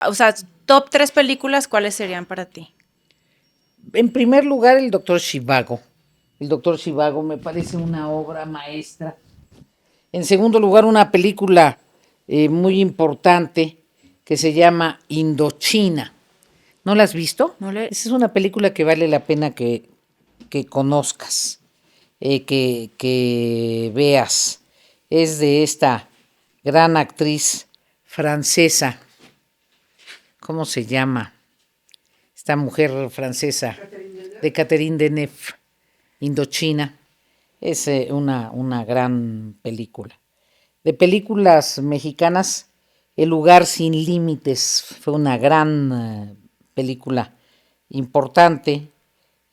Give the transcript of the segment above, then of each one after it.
O sea, top 3 películas, ¿cuáles serían para ti? En primer lugar, el Doctor Zhivago. El Doctor Zhivago me parece una obra maestra. En segundo lugar, una película muy importante que se llama Indochina. ¿No la has visto? No le... Esa es una película que vale la pena que conozcas, que veas. Es de esta gran actriz francesa. ¿Cómo se llama? Esta mujer francesa, de Catherine Deneuve, Indochina. Es una gran película. De películas mexicanas, El lugar sin límites fue una gran película importante.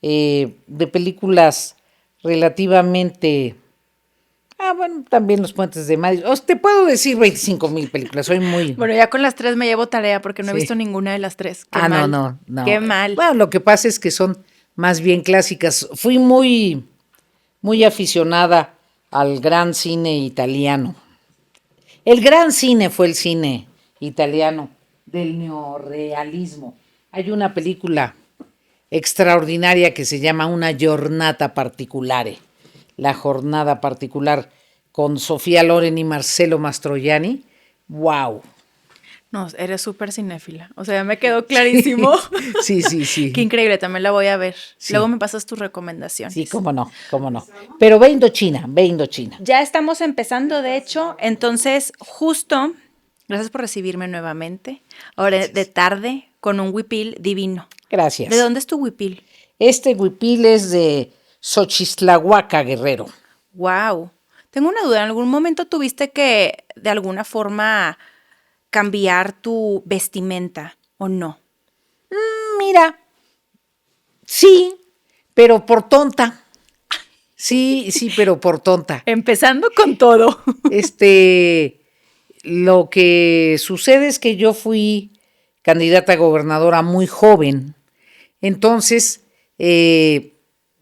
De películas relativamente... bueno, también Los Puentes de Madrid. Te puedo decir 25,000 películas, soy muy... Bueno, ya con las 3 me llevo tarea porque no he visto Sí. ninguna de las 3. Qué No, mal. no, no. Qué mal. Bueno, lo que pasa es que son más bien clásicas. Fui muy aficionada al gran cine italiano. El gran cine fue el cine italiano del neorrealismo. Hay una película extraordinaria que se llama Una giornata particolare. La jornada particular con Sofía Loren y Marcello Mastroianni. ¡Wow! No, eres súper cinéfila. O sea, ya me quedó clarísimo. Sí, sí, Qué sí. increíble, también la voy a ver. Luego Sí, me pasas tus sí, recomendaciones. cómo no, cómo no. Pero ve Indochina, ve Indochina. Ya estamos empezando, de hecho, entonces justo, gracias por recibirme nuevamente, ahora de Gracias. tarde con un huipil divino. ¿De Gracias. dónde es tu huipil? Este huipil es de Xochistlahuaca, Guerrero. Wow. Tengo una duda, ¿en algún momento tuviste que de alguna forma cambiar tu vestimenta o no? Mira, sí, pero por tonta. Sí, sí, pero por tonta. Empezando con todo. Este, lo que sucede es que yo fui candidata a gobernadora muy joven. Entonces,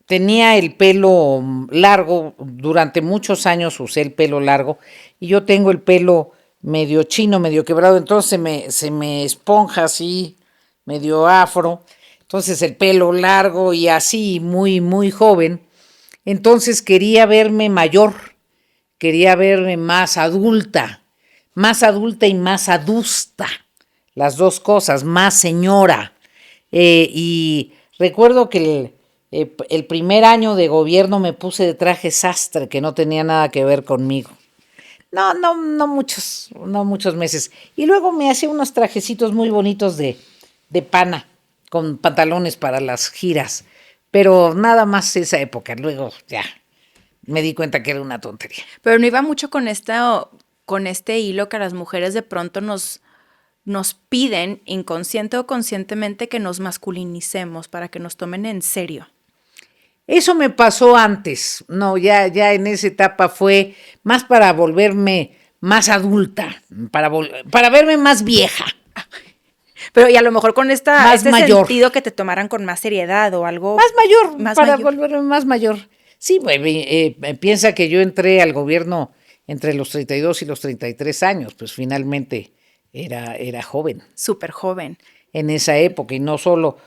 tenía el pelo largo, durante muchos años usé el pelo largo y yo tengo el pelo medio chino, medio quebrado, entonces se me esponja así, medio afro, entonces el pelo largo y así, muy joven. Entonces quería verme mayor, quería verme más adulta y más adusta, las dos cosas, más señora. Y recuerdo que el primer año de gobierno me puse de traje sastre, que no tenía nada que ver conmigo. No muchos meses. Y luego me hacía unos trajecitos muy bonitos de pana, con pantalones para las giras. Pero nada más esa época. Luego ya me di cuenta que era una tontería. Pero no iba mucho con este hilo que a las mujeres de pronto nos piden, inconsciente o conscientemente, que nos masculinicemos para que nos tomen en serio. Eso me pasó antes, no, ya en esa etapa fue más para volverme más adulta, para verme más vieja, Pero y a lo mejor con más este mayor, sentido que te tomaran con más seriedad o algo más mayor, más para mayor. volverme más mayor. Sí, piensa que yo entré al gobierno entre los 32 y los 33 años, pues finalmente era joven Súper joven. en esa época y no solo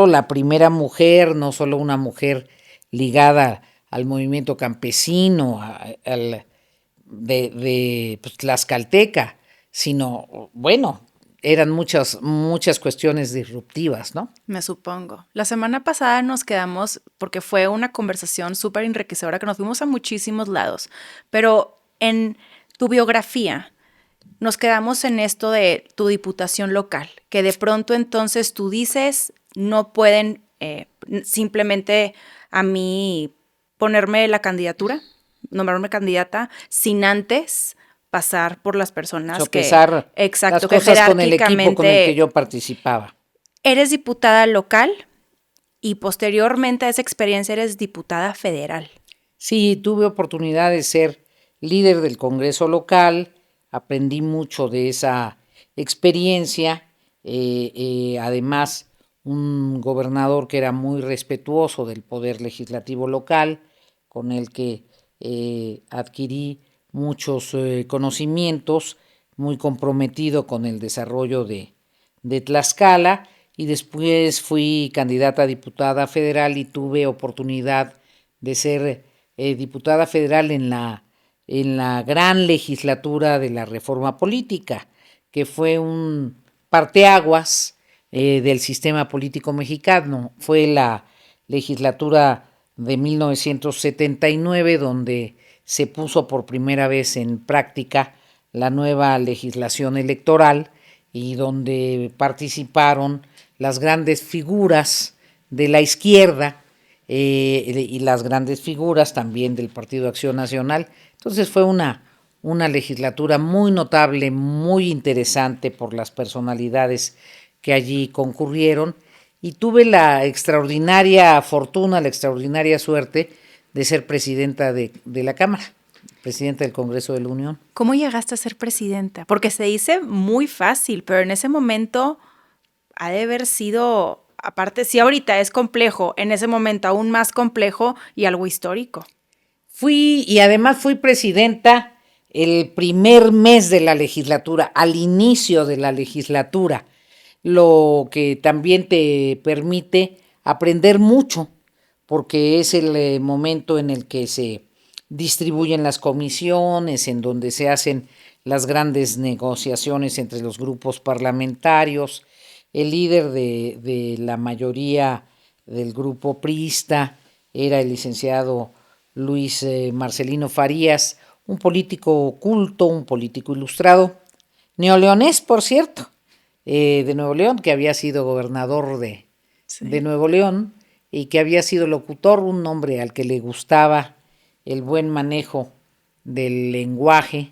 la primera mujer, no solo una mujer ligada al movimiento campesino, de pues, Tlaxcalteca, sino, bueno, eran muchas cuestiones disruptivas, ¿no? Me supongo. La semana pasada nos quedamos, porque fue una conversación súper enriquecedora, que nos fuimos a muchísimos lados, pero en tu biografía nos quedamos en esto de tu diputación local, que de pronto entonces tú dices, no pueden simplemente a mí ponerme la candidatura, nombrarme candidata, sin antes pasar por las personas que, Sopesar las exacto, que cosas con el equipo con el que jerárquicamente yo participaba. eres diputada local y posteriormente a esa experiencia eres diputada federal. Sí, tuve oportunidad de ser líder del Congreso local, aprendí mucho de esa experiencia, además un gobernador que era muy respetuoso del poder legislativo local, con el que adquirí muchos conocimientos, muy comprometido con el desarrollo de Tlaxcala, y después fui candidata a diputada federal y tuve oportunidad de ser diputada federal en la gran legislatura de la reforma política, que fue un parteaguas del sistema político mexicano. Fue la legislatura de 1979 donde se puso por primera vez en práctica la nueva legislación electoral y donde participaron las grandes figuras de la izquierda y las grandes figuras también del Partido Acción Nacional. Entonces fue una legislatura muy notable, muy interesante por las personalidades que allí concurrieron, y tuve la extraordinaria fortuna, la extraordinaria suerte de ser presidenta de la Cámara, presidenta del Congreso de la Unión. ¿Cómo llegaste a ser presidenta? Porque se dice muy fácil, pero en ese momento ha de haber sido, aparte, si ahorita es complejo, en ese momento aún más complejo y algo histórico. Y además fui presidenta el primer mes de la legislatura, al inicio de la legislatura, lo que también te permite aprender mucho, porque es el momento en el que se distribuyen las comisiones, en donde se hacen las grandes negociaciones entre los grupos parlamentarios. El líder de la mayoría del grupo priista era el licenciado Luis Marcelino Farías, un político culto, un político ilustrado, neoleonés, por cierto, de Nuevo León, que había sido gobernador de Nuevo León y que había sido locutor, un hombre al que le gustaba el buen manejo del lenguaje,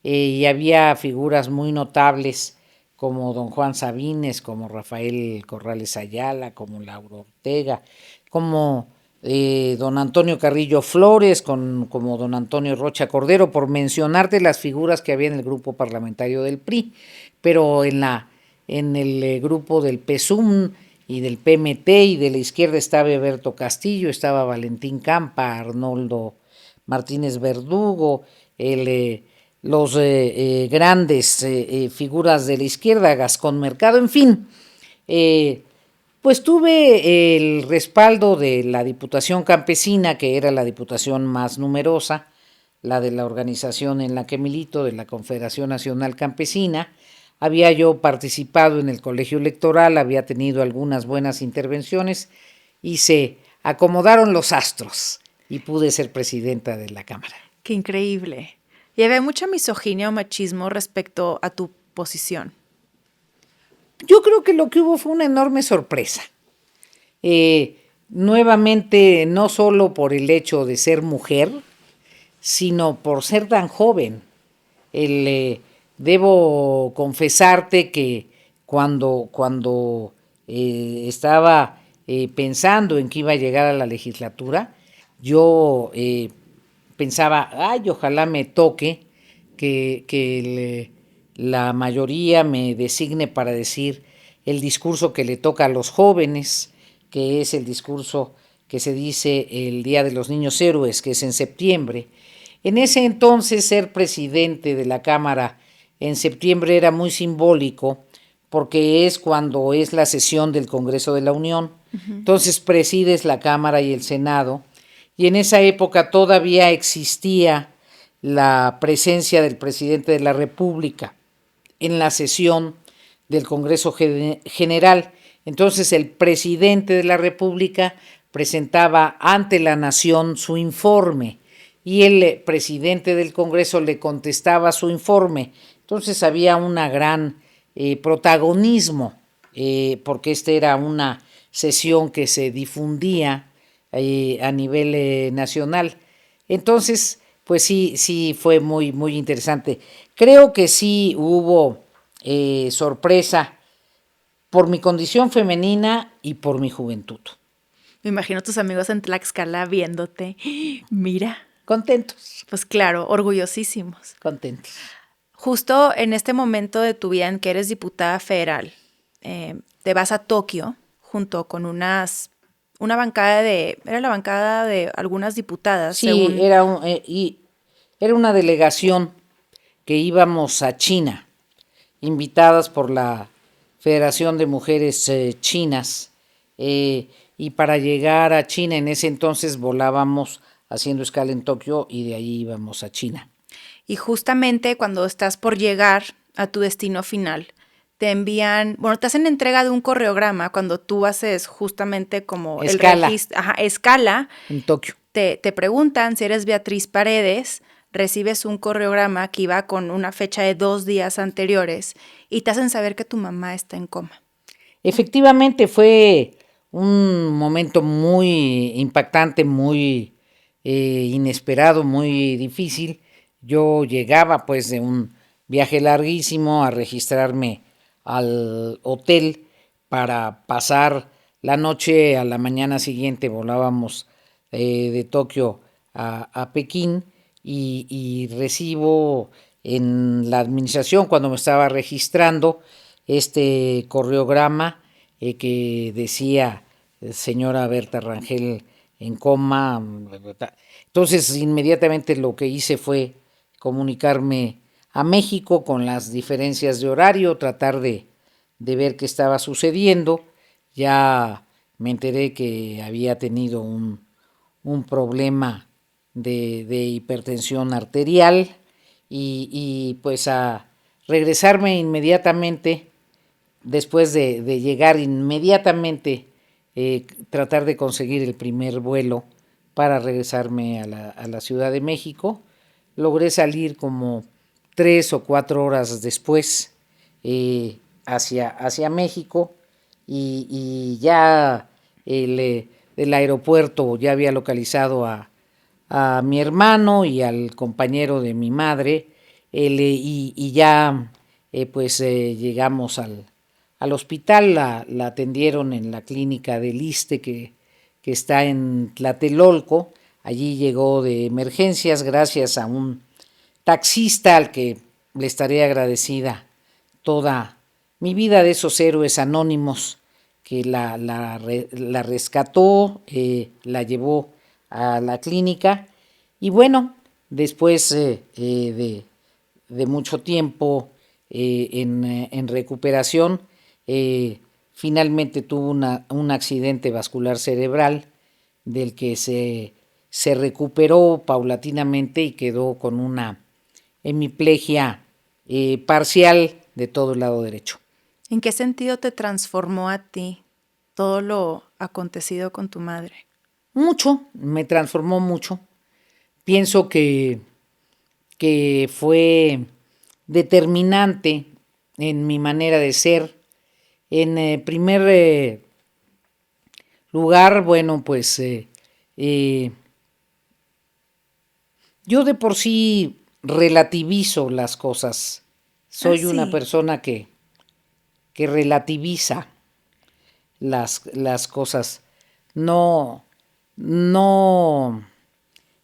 y había figuras muy notables como don Juan Sabines, como Rafael Corrales Ayala, como Lauro Ortega, como don Antonio Carrillo Flores, como don Antonio Rocha Cordero, por mencionarte las figuras que había en el grupo parlamentario del PRI, pero en el grupo del PSUM y del PMT y de la izquierda estaba Eberto Castillo, estaba Valentín Campa, Arnoldo Martínez Verdugo, los grandes figuras de la izquierda, Gascón Mercado, en fin. Pues tuve el respaldo de la Diputación Campesina, que era la diputación más numerosa, la de la organización en la que milito, de la Confederación Nacional Campesina. Había yo participado en el colegio electoral, había tenido algunas buenas intervenciones y se acomodaron los astros y pude ser presidenta de la Cámara. ¡Qué increíble! Y había mucha misoginia o machismo respecto a tu posición. Yo creo que lo que hubo fue una enorme sorpresa. Nuevamente, no solo por el hecho de ser mujer, sino por ser tan joven. Debo confesarte que cuando estaba pensando en que iba a llegar a la legislatura, yo pensaba, ay, ojalá me toque que la mayoría me designe para decir el discurso que le toca a los jóvenes, que es el discurso que se dice el Día de los Niños Héroes, que es en septiembre. En ese entonces, ser presidente de la Cámara en septiembre era muy simbólico, porque es cuando es la sesión del Congreso de la Unión. Uh-huh. Entonces presides la Cámara y el Senado, y en esa época todavía existía la presencia del presidente de la República en la sesión del Congreso General. Entonces el presidente de la República presentaba ante la nación su informe y el presidente del Congreso le contestaba su informe. Entonces había una gran protagonismo, porque esta era una sesión que se difundía a nivel nacional. Entonces, pues sí fue muy, muy interesante. Creo que sí hubo sorpresa por mi condición femenina y por mi juventud. Me imagino a tus amigos en Tlaxcala viéndote. Mira. Contentos. Pues claro, orgullosísimos. Contentos. Justo en este momento de tu vida en que eres diputada federal, te vas a Tokio junto con una bancada era la bancada de algunas diputadas. Sí, era una delegación que íbamos a China, invitadas por la Federación de Mujeres Chinas, y para llegar a China en ese entonces volábamos haciendo escala en Tokio y de ahí íbamos a China. Y justamente cuando estás por llegar a tu destino final, te envían, bueno, te hacen entrega de un coreograma cuando tú haces justamente como Escala. el registro, escala. En Tokio. Te preguntan si eres Beatriz Paredes, recibes un coreograma que iba con una fecha de 2 días anteriores y te hacen saber que tu mamá está en coma. Efectivamente fue un momento muy impactante, muy inesperado, muy difícil. Yo llegaba pues de un viaje larguísimo a registrarme al hotel para pasar la noche. A la mañana siguiente volábamos de Tokio a Pekín y recibo en la administración, cuando me estaba registrando, este coreograma que decía señora Berta Rangel en coma. Entonces inmediatamente lo que hice fue comunicarme a México con las diferencias de horario, tratar de ver qué estaba sucediendo. Ya me enteré que había tenido un problema de hipertensión arterial y pues a regresarme inmediatamente, después de llegar inmediatamente, tratar de conseguir el primer vuelo para regresarme a la Ciudad de México. Logré salir como 3 o 4 horas después hacia México y ya el aeropuerto ya había localizado a mi hermano y al compañero de mi madre, y ya pues llegamos al hospital. La atendieron en la clínica del ISSSTE que está en Tlatelolco. Allí llegó de emergencias gracias a un taxista al que le estaré agradecida toda mi vida, de esos héroes anónimos que la rescató, la llevó a la clínica y bueno, después de mucho tiempo en recuperación, finalmente tuvo un accidente vascular cerebral del que se recuperó paulatinamente y quedó con una hemiplegia parcial de todo el lado derecho. ¿En qué sentido te transformó a ti todo lo acontecido con tu madre? Mucho, me transformó mucho. Pienso que fue determinante en mi manera de ser. En primer lugar, bueno, pues yo de por sí relativizo las cosas. Soy una persona que relativiza las cosas. No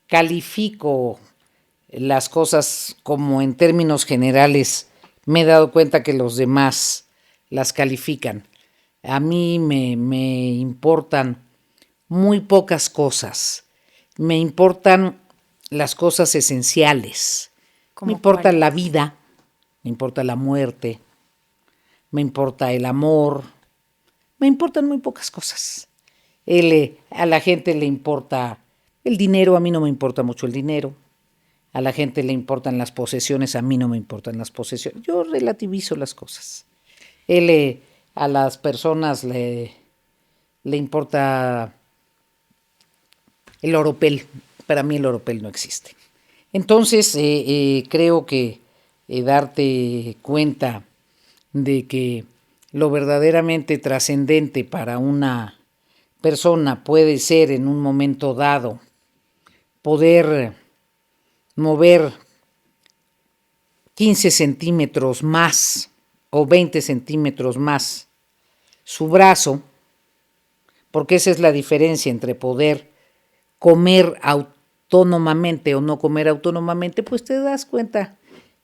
califico las cosas como en términos generales. Me he dado cuenta que los demás las califican. A mí me importan muy pocas cosas. Me importan las cosas esenciales. Me importa la vida, me importa la muerte, me importa el amor, me importan muy pocas cosas. A la gente le importa el dinero, a mí no me importa mucho el dinero. A la gente le importan las posesiones, a mí no me importan las posesiones. Yo relativizo las cosas. A las personas le importa el oropel. Para mí el oropel no existe. Entonces creo que darte cuenta de que lo verdaderamente trascendente para una persona puede ser en un momento dado poder mover 15 centímetros más o 20 centímetros más su brazo, porque esa es la diferencia entre poder comer autónomamente o no comer autónomamente, pues te das cuenta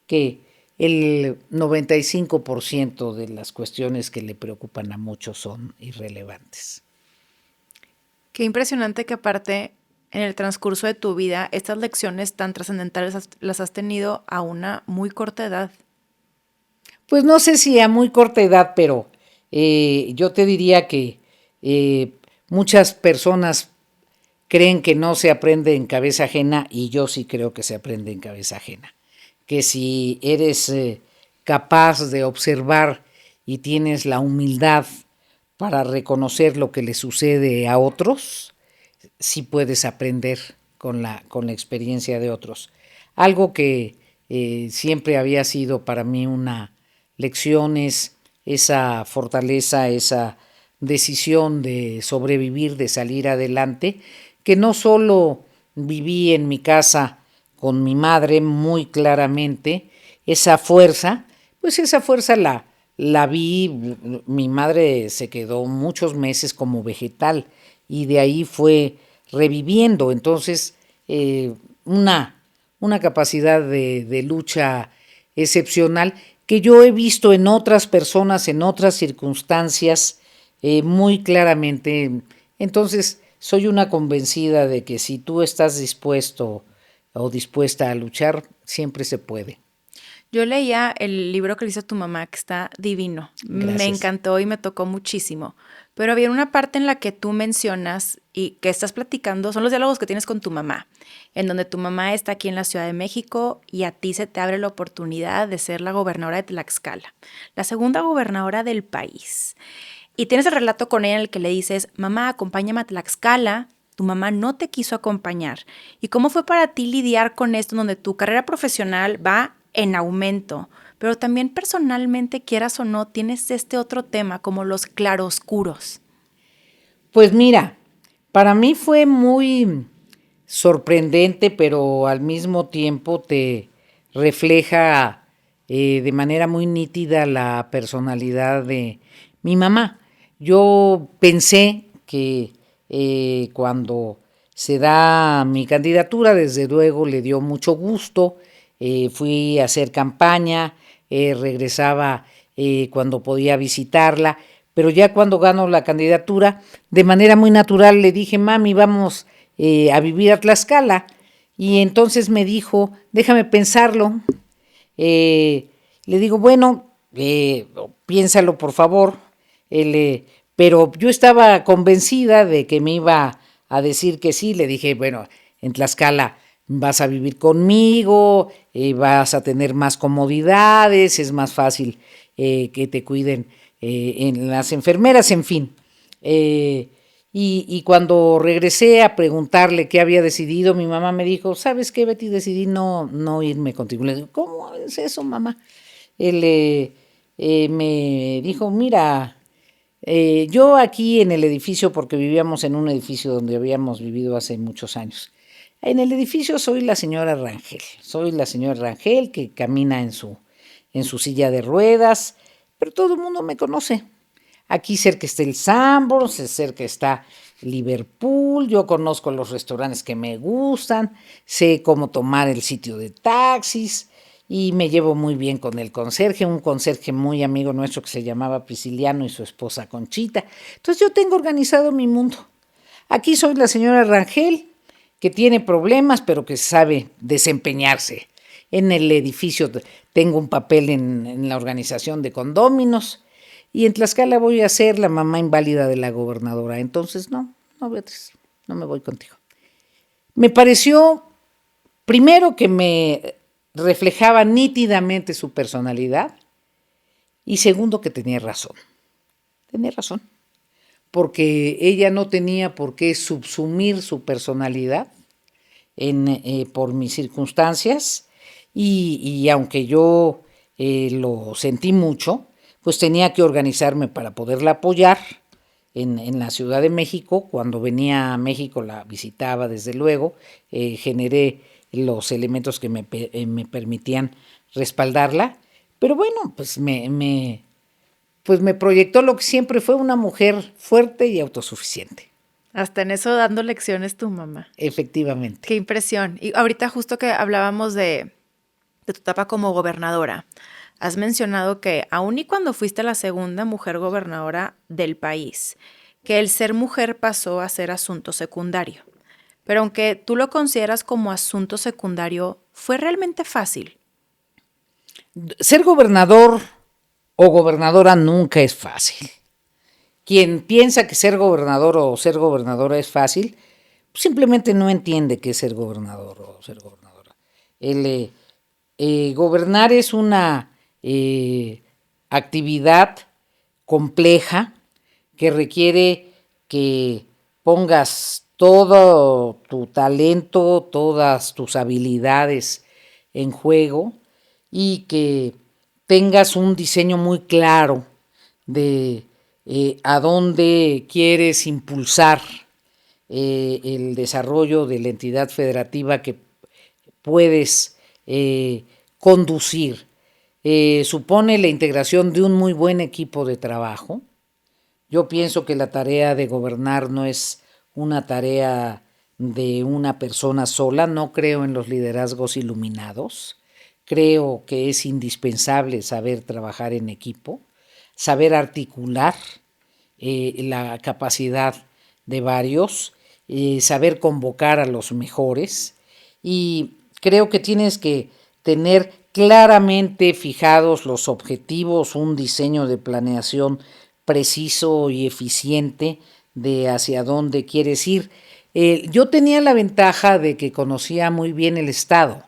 que el 95% de las cuestiones que le preocupan a muchos son irrelevantes. Qué impresionante que aparte en el transcurso de tu vida estas lecciones tan trascendentales las has tenido a una muy corta edad. Pues no sé si a muy corta edad, pero Yo te diría que muchas personas creen que no se aprende en cabeza ajena y yo sí creo que se aprende en cabeza ajena. Que si eres capaz de observar y tienes la humildad para reconocer lo que le sucede a otros, sí puedes aprender con la experiencia de otros. Algo que siempre había sido para mí una lección es esa fortaleza, esa decisión de sobrevivir, de salir adelante, que no solo viví en mi casa con mi madre muy claramente, esa fuerza, pues esa fuerza la vi, mi madre se quedó muchos meses como vegetal y de ahí fue reviviendo, entonces una, una capacidad de lucha excepcional que yo he visto en otras personas, en otras circunstancias, muy claramente. Entonces, soy una convencida de que si tú estás dispuesto o dispuesta a luchar, siempre se puede. Yo leía el libro que le hizo tu mamá, que está divino. Me Gracias. encantó y me tocó muchísimo. Pero había una parte en la que tú mencionas y que estás platicando, son los diálogos que tienes con tu mamá, en donde tu mamá está aquí en la Ciudad de México y a ti se te abre la oportunidad de ser la gobernadora de Tlaxcala, la segunda gobernadora del país. Y tienes el relato con ella en el que le dices, mamá, acompáñame a Tlaxcala. Tu mamá no te quiso acompañar. ¿Y cómo fue para ti lidiar con esto, donde tu carrera profesional va en aumento, pero también personalmente, quieras o no, tienes este otro tema como los claroscuros? Pues mira, para mí fue muy sorprendente, pero al mismo tiempo te refleja de manera muy nítida la personalidad de mi mamá. Yo pensé que cuando se da mi candidatura, desde luego le dio mucho gusto, fui a hacer campaña, regresaba cuando podía visitarla, pero ya cuando gano la candidatura, de manera muy natural le dije, mami, vamos a vivir a Tlaxcala. Y entonces me dijo, déjame pensarlo. Le digo, bueno, piénsalo por favor. Pero yo estaba convencida de que me iba a decir que sí. Le dije, bueno, en Tlaxcala vas a vivir conmigo, vas a tener más comodidades, es más fácil que te cuiden en las enfermeras, en fin. Y cuando regresé a preguntarle qué había decidido, mi mamá me dijo, ¿sabes qué, Betty? Decidí no irme contigo. Le digo, ¿cómo es eso, mamá? Él me dijo, mira, yo aquí en el edificio, porque vivíamos en un edificio donde habíamos vivido hace muchos años, en el edificio soy la señora Rangel que camina en su silla de ruedas, pero todo el mundo me conoce. Aquí cerca está el Sanborns, cerca está Liverpool, yo conozco los restaurantes que me gustan, sé cómo tomar el sitio de taxis y me llevo muy bien con el conserje, un conserje muy amigo nuestro que se llamaba Prisciliano y su esposa Conchita. Entonces yo tengo organizado mi mundo. Aquí soy la señora Rangel, que tiene problemas, pero que sabe desempeñarse. En el edificio tengo un papel en la organización de condóminos y en Tlaxcala voy a ser la mamá inválida de la gobernadora. Entonces, no, Beatriz, no me voy contigo. Me pareció, primero, que me reflejaba nítidamente su personalidad y segundo, que tenía razón. Tenía razón. Porque ella no tenía por qué subsumir su personalidad por mis circunstancias y aunque yo lo sentí mucho, pues tenía que organizarme para poderla apoyar en la Ciudad de México. Cuando venía a México la visitaba desde luego, generé los elementos que me permitían respaldarla, pero bueno, pues pues me proyectó lo que siempre fue una mujer fuerte y autosuficiente. Hasta en eso dando lecciones tu mamá. Efectivamente. Qué impresión. Y ahorita justo que hablábamos de tu etapa como gobernadora, has mencionado que aun y cuando fuiste la segunda mujer gobernadora del país, que el ser mujer pasó a ser asunto secundario. Pero aunque tú lo consideras como asunto secundario, ¿fue realmente fácil? Ser gobernador o gobernadora nunca es fácil. quien piensa que ser gobernador o ser gobernadora es fácil, simplemente no entiende qué es ser gobernador o ser gobernadora. Gobernar es una actividad compleja que requiere que pongas todo tu talento, todas tus habilidades en juego y que tengas un diseño muy claro de a dónde quieres impulsar el desarrollo de la entidad federativa que puedes conducir. Supone la integración de un muy buen equipo de trabajo. Yo pienso que la tarea de gobernar no es una tarea de una persona sola, no creo en los liderazgos iluminados, creo que es indispensable saber trabajar en equipo, saber articular la capacidad de varios, saber convocar a los mejores y creo que tienes que tener claramente fijados los objetivos, un diseño de planeación preciso y eficiente de hacia dónde quieres ir. Yo tenía la ventaja de que conocía muy bien el Estado.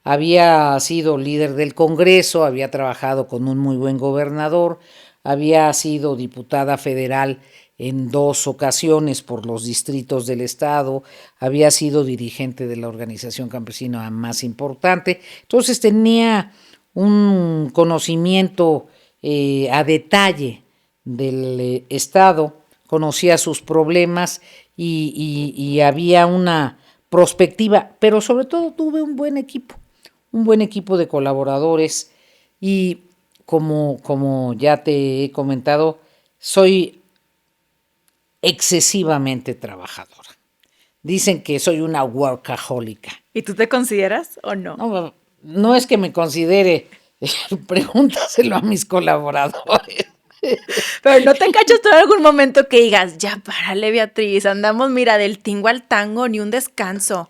Había sido líder del Congreso, había trabajado con un muy buen gobernador, había sido diputada federal en 2 ocasiones por los distritos del Estado, había sido dirigente de la organización campesina más importante, entonces tenía un conocimiento a detalle del Estado, conocía sus problemas y había una prospectiva, pero sobre todo tuve un buen equipo de colaboradores y como ya te he comentado, soy excesivamente trabajadora. Dicen que soy una workahólica. ¿Y tú te consideras o no? No es que me considere, pregúntaselo a mis colaboradores. Pero no te cachas tú en algún momento que digas, ya párale, Beatriz, andamos, mira, del tingo al tango, ni un descanso.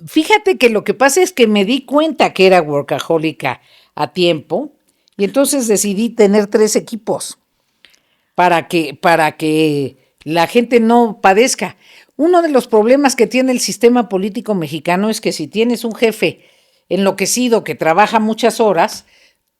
Fíjate que lo que pasa es que me di cuenta que era workahólica a tiempo y entonces decidí tener 3 equipos para que la gente no padezca. Uno de los problemas que tiene el sistema político mexicano es que si tienes un jefe enloquecido que trabaja muchas horas,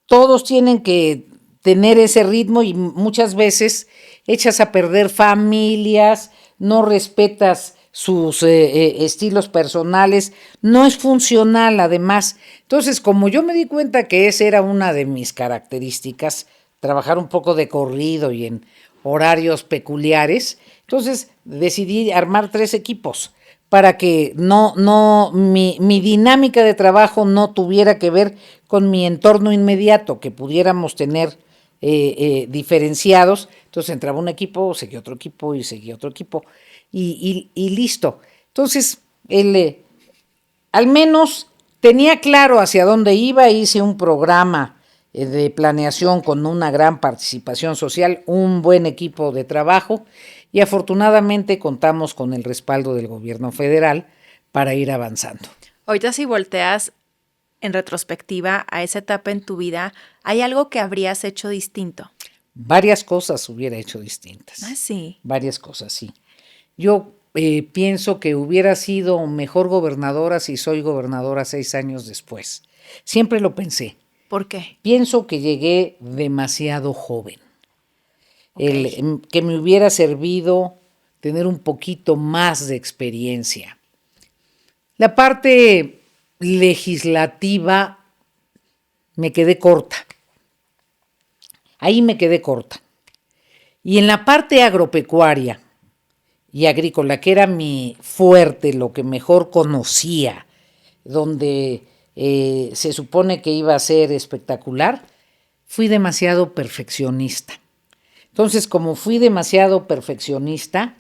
todos tienen que tener ese ritmo y muchas veces echas a perder familias, no respetas sus estilos personales, no es funcional además. Entonces, como yo me di cuenta que esa era una de mis características, trabajar un poco de corrido y en horarios peculiares, entonces decidí armar 3 equipos para que mi dinámica de trabajo no tuviera que ver con mi entorno inmediato, que pudiéramos tener diferenciados. Entonces entraba un equipo, seguía otro equipo y seguía otro equipo y listo. Entonces, al menos tenía claro hacia dónde iba, hice un programa de planeación con una gran participación social, un buen equipo de trabajo y afortunadamente contamos con el respaldo del gobierno federal para ir avanzando. Ahorita si volteas en retrospectiva a esa etapa en tu vida, ¿hay algo que habrías hecho distinto? Varias cosas hubiera hecho distintas. Ah, sí. Varias cosas, sí. Yo pienso que hubiera sido mejor gobernadora si soy gobernadora 6 años después. Siempre lo pensé. ¿Por qué? Pienso que llegué demasiado joven. Okay. Que me hubiera servido tener un poquito más de experiencia. La parte legislativa me quedé corta. Ahí me quedé corta. Y en la parte agropecuaria y agrícola, que era mi fuerte, lo que mejor conocía, donde se supone que iba a ser espectacular, fui demasiado perfeccionista. Entonces, como fui demasiado perfeccionista,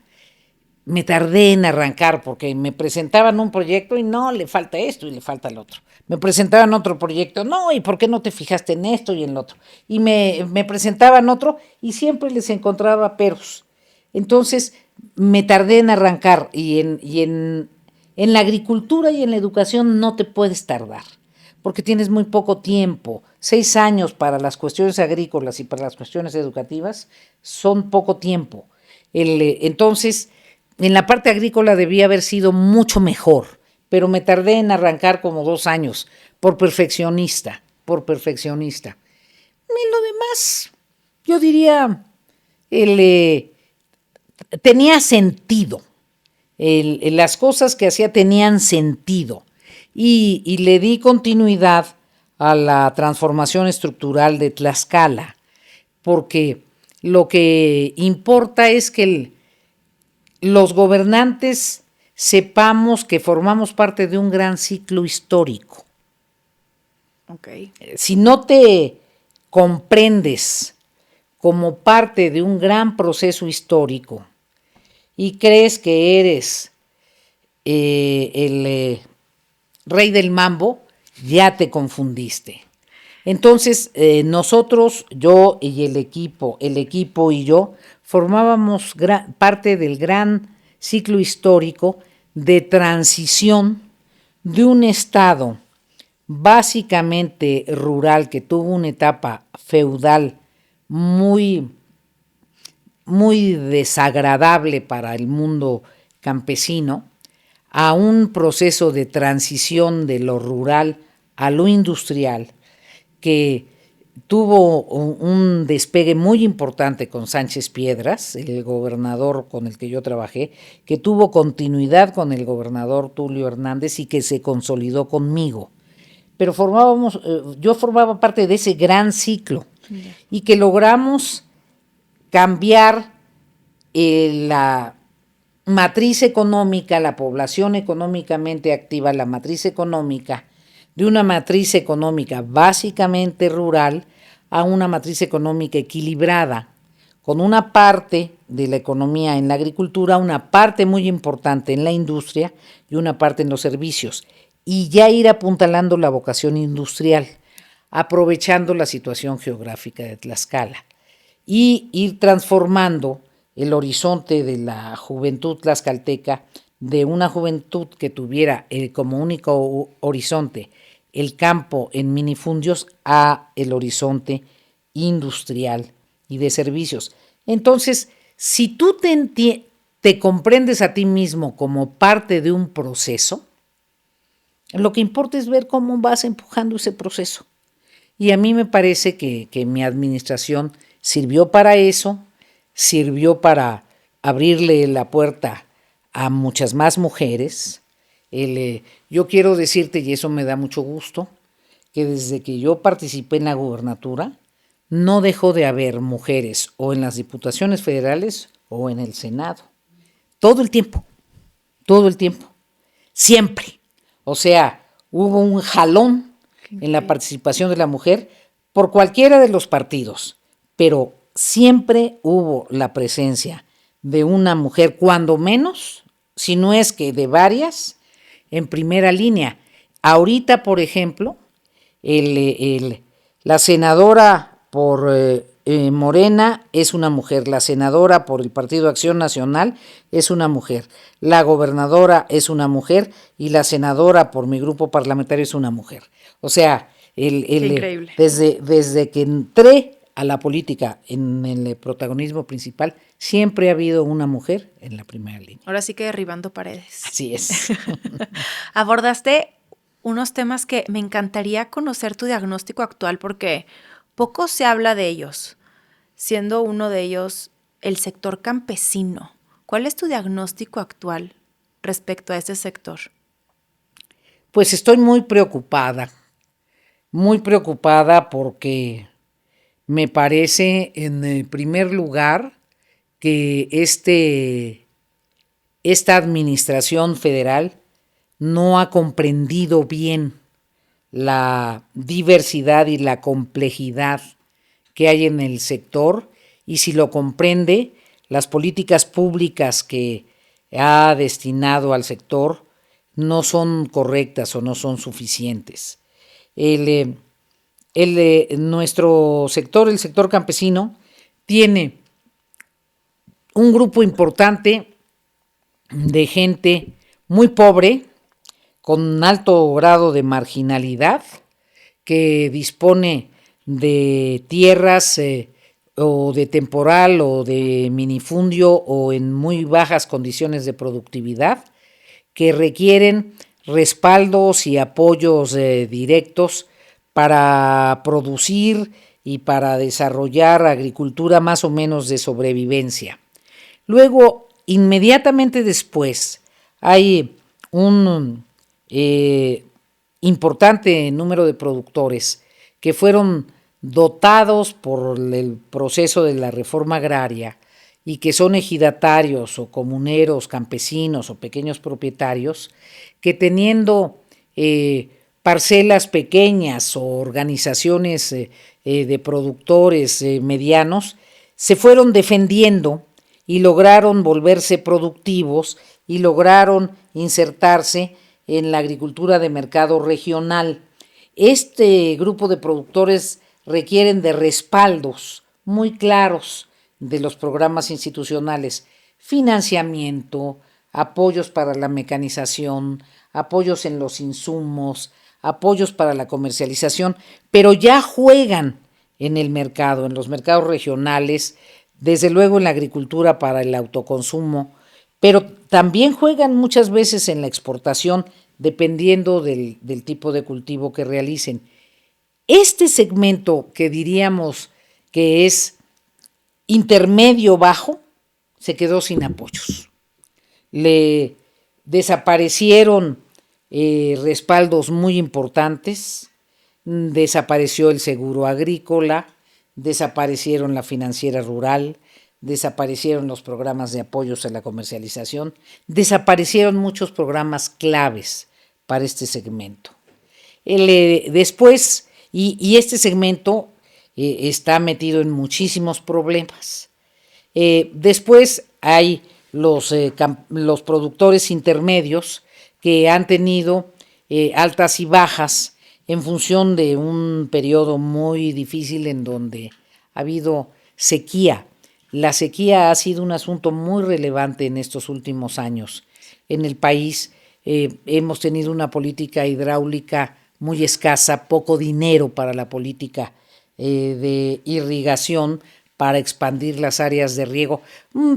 me tardé en arrancar porque me presentaban un proyecto y no, le falta esto y le falta el otro. Me presentaban otro proyecto, no, ¿y por qué no te fijaste en esto y en lo otro? Y me presentaban otro y siempre les encontraba peros. Entonces, me tardé en arrancar y en la agricultura y en la educación no te puedes tardar porque tienes muy poco tiempo. 6 años para las cuestiones agrícolas y para las cuestiones educativas son poco tiempo. Entonces, en la parte agrícola debía haber sido mucho mejor, pero me tardé en arrancar como 2 años, por perfeccionista. En lo demás, yo diría, tenía sentido. Las cosas que hacía tenían sentido. Y le di continuidad a la transformación estructural de Tlaxcala, porque lo que importa es que los gobernantes sepamos que formamos parte de un gran ciclo histórico. Okay. Si no te comprendes como parte de un gran proceso histórico y crees que eres el rey del mambo, ya te confundiste. Entonces, nosotros, yo y el equipo y yo, formábamos parte del gran ciclo histórico de transición de un estado básicamente rural que tuvo una etapa feudal muy desagradable para el mundo campesino, a un proceso de transición de lo rural a lo industrial, que tuvo un despegue muy importante con Sánchez Piedras, el gobernador con el que yo trabajé, que tuvo continuidad con el gobernador Tulio Hernández y que se consolidó conmigo. Pero yo formaba parte de ese gran ciclo y que logramos cambiar la matriz económica, la población económicamente activa, la matriz económica, de una matriz económica básicamente rural a una matriz económica equilibrada, con una parte de la economía en la agricultura, una parte muy importante en la industria y una parte en los servicios, y ya ir apuntalando la vocación industrial, aprovechando la situación geográfica de Tlaxcala, y ir transformando el horizonte de la juventud tlaxcalteca de una juventud que tuviera como único horizonte el campo en minifundios a el horizonte industrial y de servicios. Entonces, si tú te comprendes a ti mismo como parte de un proceso, lo que importa es ver cómo vas empujando ese proceso. Y a mí me parece que mi administración sirvió para eso, sirvió para abrirle la puerta a muchas más mujeres. Yo quiero decirte, y eso me da mucho gusto, que desde que yo participé en la gubernatura, no dejó de haber mujeres o en las diputaciones federales o en el Senado. Todo el tiempo, siempre. O sea, hubo un jalón en la participación de la mujer por cualquiera de los partidos, pero siempre hubo la presencia de una mujer, cuando menos, si no es que de varias, en primera línea. Ahorita, por ejemplo, la senadora por Morena es una mujer, la senadora por el Partido Acción Nacional es una mujer, la gobernadora es una mujer y la senadora por mi grupo parlamentario es una mujer. O sea, desde que entré a la política en el protagonismo principal, siempre ha habido una mujer en la primera línea. Ahora sí que derribando paredes. Así es. Abordaste unos temas que me encantaría conocer tu diagnóstico actual porque poco se habla de ellos, siendo uno de ellos el sector campesino. ¿Cuál es tu diagnóstico actual respecto a este sector? Pues estoy muy preocupada porque me parece, en primer lugar, que esta administración federal no ha comprendido bien la diversidad y la complejidad que hay en el sector, y si lo comprende, las políticas públicas que ha destinado al sector no son correctas o no son suficientes. Nuestro sector, el sector campesino, tiene un grupo importante de gente muy pobre, con alto grado de marginalidad, que dispone de tierras o de temporal o de minifundio o en muy bajas condiciones de productividad, que requieren respaldos y apoyos directos para producir y para desarrollar agricultura más o menos de sobrevivencia. Luego, inmediatamente después, hay un importante número de productores que fueron dotados por el proceso de la reforma agraria y que son ejidatarios o comuneros, campesinos o pequeños propietarios, que teniendo parcelas pequeñas o organizaciones de productores medianos, se fueron defendiendo y lograron volverse productivos y lograron insertarse en la agricultura de mercado regional. Este grupo de productores requieren de respaldos muy claros de los programas institucionales, financiamiento, apoyos para la mecanización, apoyos en los insumos, apoyos para la comercialización, pero ya juegan en el mercado, en los mercados regionales, desde luego en la agricultura para el autoconsumo, pero también juegan muchas veces en la exportación, dependiendo del tipo de cultivo que realicen. Este segmento que diríamos que es intermedio bajo, se quedó sin apoyos. Le desaparecieron respaldos muy importantes, desapareció el seguro agrícola, desaparecieron la financiera rural, desaparecieron los programas de apoyos a la comercialización, desaparecieron muchos programas claves para este segmento. Después, y este segmento está metido en muchísimos problemas. Después hay los productores intermedios que han tenido altas y bajas en función de un periodo muy difícil en donde ha habido sequía. La sequía ha sido un asunto muy relevante en estos últimos años. En el país hemos tenido una política hidráulica muy escasa, poco dinero para la política de irrigación, para expandir las áreas de riego.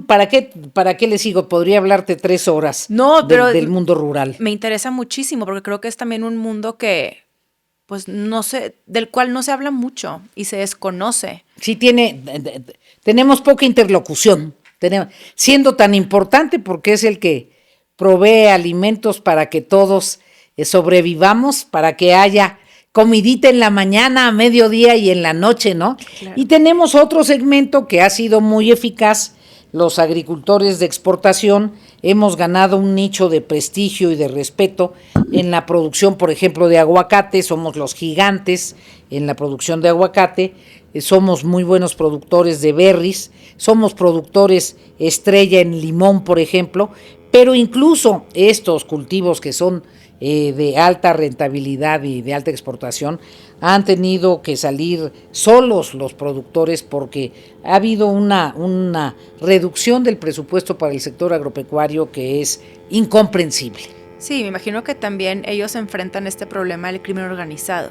¿Para qué les sigo? Podría hablarte 3 horas del mundo rural. Me interesa muchísimo porque creo que es también un mundo que, pues, no sé, del cual no se habla mucho y se desconoce. Sí, tenemos poca interlocución, siendo tan importante porque es el que provee alimentos para que todos sobrevivamos, para que haya comidita en la mañana, a mediodía y en la noche, ¿no? Claro. Y tenemos otro segmento que ha sido muy eficaz, los agricultores de exportación. Hemos ganado un nicho de prestigio y de respeto en la producción, por ejemplo, de aguacate. Somos los gigantes en la producción de aguacate. Somos muy buenos productores de berries. Somos productores estrella en limón, por ejemplo. Pero incluso estos cultivos que son de alta rentabilidad y de alta exportación, han tenido que salir solos los productores porque ha habido una reducción del presupuesto para el sector agropecuario que es incomprensible. Sí, me imagino que también ellos enfrentan este problema del crimen organizado,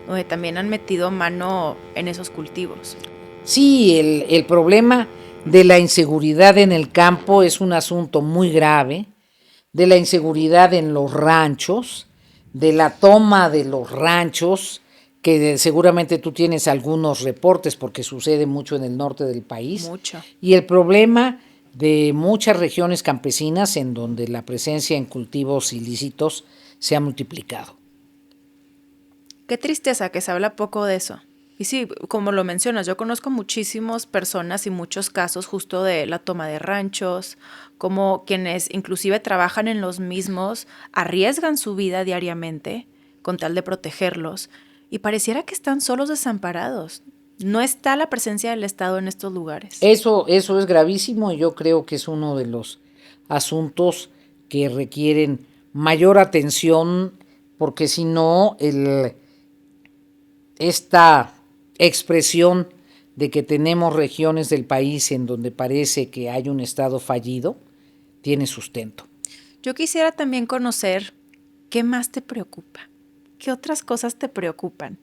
donde también han metido mano en esos cultivos. Sí, el problema de la inseguridad en el campo es un asunto muy grave, de la inseguridad en los ranchos, de la toma de los ranchos, que seguramente tú tienes algunos reportes porque sucede mucho en el norte del país. Mucho. Y el problema de muchas regiones campesinas en donde la presencia en cultivos ilícitos se ha multiplicado. Qué tristeza que se habla poco de eso. Y sí, como lo mencionas, yo conozco muchísimas personas y muchos casos justo de la toma de ranchos, como quienes inclusive trabajan en los mismos, arriesgan su vida diariamente con tal de protegerlos y pareciera que están solos, desamparados. No está la presencia del Estado en estos lugares. Eso es gravísimo y yo creo que es uno de los asuntos que requieren mayor atención porque si no, esta expresión de que tenemos regiones del país en donde parece que hay un Estado fallido, tiene sustento. Yo quisiera también conocer qué más te preocupa, qué otras cosas te preocupan.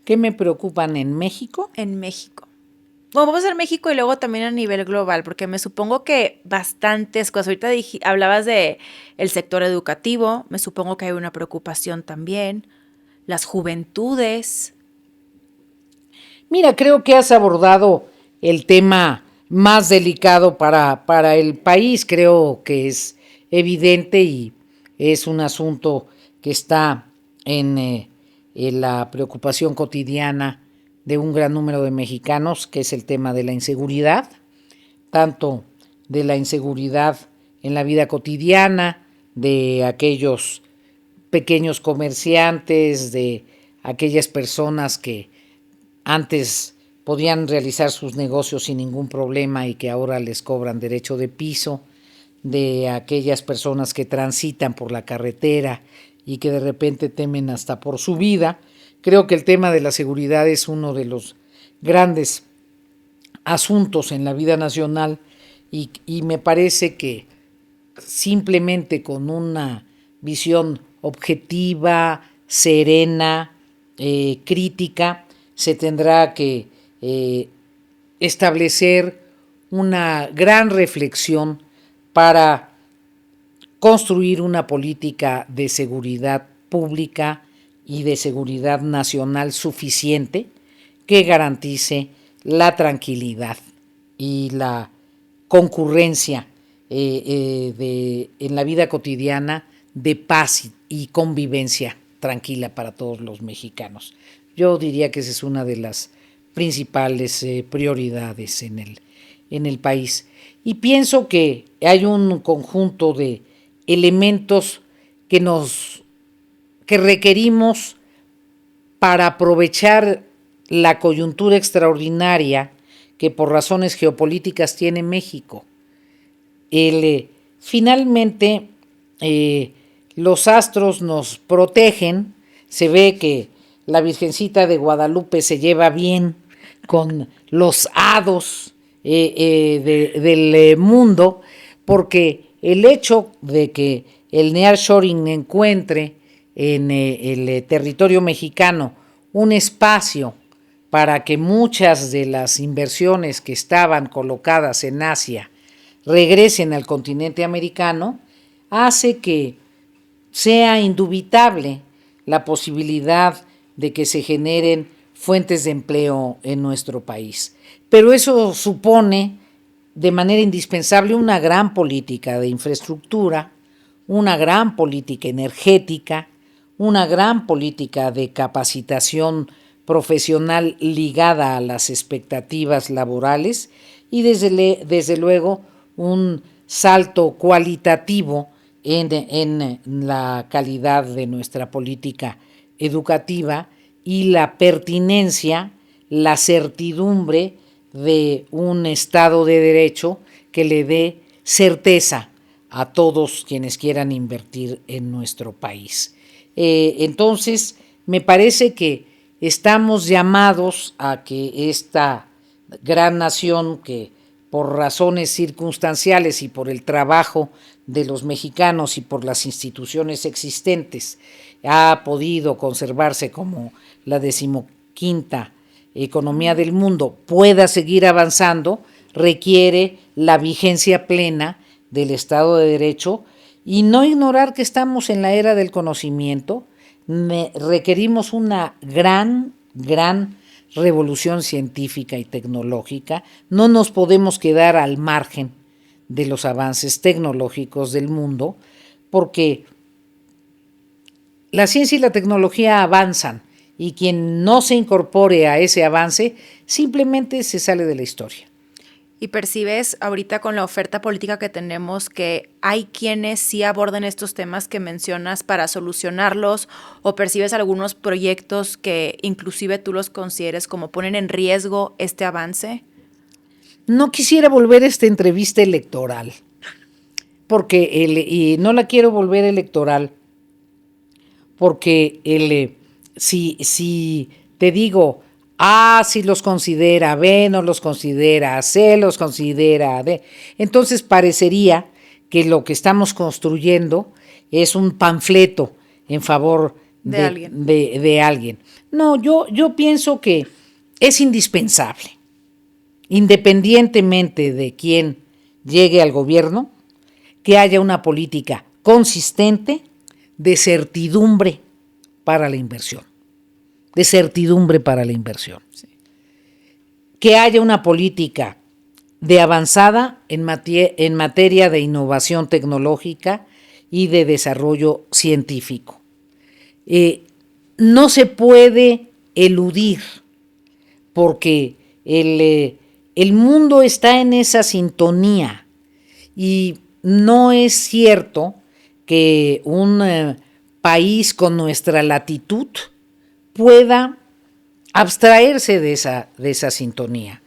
¿Qué me preocupan en México? En México. Bueno, vamos a ver México y luego también a nivel global, porque me supongo que bastantes cosas. Ahorita hablabas de el sector educativo, me supongo que hay una preocupación también. Las juventudes. Mira, creo que has abordado el tema más delicado para el país. Creo que es evidente y es un asunto que está en la preocupación cotidiana de un gran número de mexicanos, que es el tema de la inseguridad, tanto de la inseguridad en la vida cotidiana, de aquellos pequeños comerciantes, de aquellas personas que antes podían realizar sus negocios sin ningún problema y que ahora les cobran derecho de piso, de aquellas personas que transitan por la carretera y que de repente temen hasta por su vida. Creo que el tema de la seguridad es uno de los grandes asuntos en la vida nacional y me parece que simplemente con una visión objetiva, serena, crítica, se tendrá que establecer una gran reflexión para construir una política de seguridad pública y de seguridad nacional suficiente que garantice la tranquilidad y la concurrencia en la vida cotidiana de paz y convivencia tranquila para todos los mexicanos. Yo diría que esa es una de las principales prioridades en el país. Y pienso que hay un conjunto de elementos que que requerimos para aprovechar la coyuntura extraordinaria que por razones geopolíticas tiene México. Finalmente, los astros nos protegen. Se ve que la Virgencita de Guadalupe se lleva bien con los hados del mundo, porque el hecho de que el nearshoring encuentre en el territorio mexicano un espacio para que muchas de las inversiones que estaban colocadas en Asia regresen al continente americano, hace que sea indubitable la posibilidad de que se generen fuentes de empleo en nuestro país. Pero eso supone de manera indispensable una gran política de infraestructura, una gran política energética, una gran política de capacitación profesional ligada a las expectativas laborales y desde luego un salto cualitativo en la calidad de nuestra política educativa y la pertinencia, la certidumbre de un Estado de Derecho que le dé certeza a todos quienes quieran invertir en nuestro país. Entonces, me parece que estamos llamados a que esta gran nación que por razones circunstanciales y por el trabajo de los mexicanos y por las instituciones existentes ha podido conservarse como la 15ª economía del mundo, pueda seguir avanzando, requiere la vigencia plena del Estado de Derecho y no ignorar que estamos en la era del conocimiento. Requerimos una gran revolución científica y tecnológica. No nos podemos quedar al margen de los avances tecnológicos del mundo, porque la ciencia y la tecnología avanzan y quien no se incorpore a ese avance simplemente se sale de la historia. ¿Y percibes ahorita con la oferta política que tenemos que hay quienes sí aborden estos temas que mencionas para solucionarlos, o percibes algunos proyectos que inclusive tú los consideres como ponen en riesgo este avance? No quisiera volver esta entrevista electoral, porque y no la quiero volver electoral, porque si te digo, si los considera, B no los considera, C los considera, D, entonces parecería que lo que estamos construyendo es un panfleto en favor de alguien. No, yo pienso que es indispensable independientemente de quién llegue al gobierno, que haya una política consistente de certidumbre para la inversión. De certidumbre para la inversión. Sí. Que haya una política de avanzada en materia de innovación tecnológica y de desarrollo científico. No se puede eludir porque el mundo está en esa sintonía y no es cierto que un país con nuestra latitud pueda abstraerse de esa sintonía.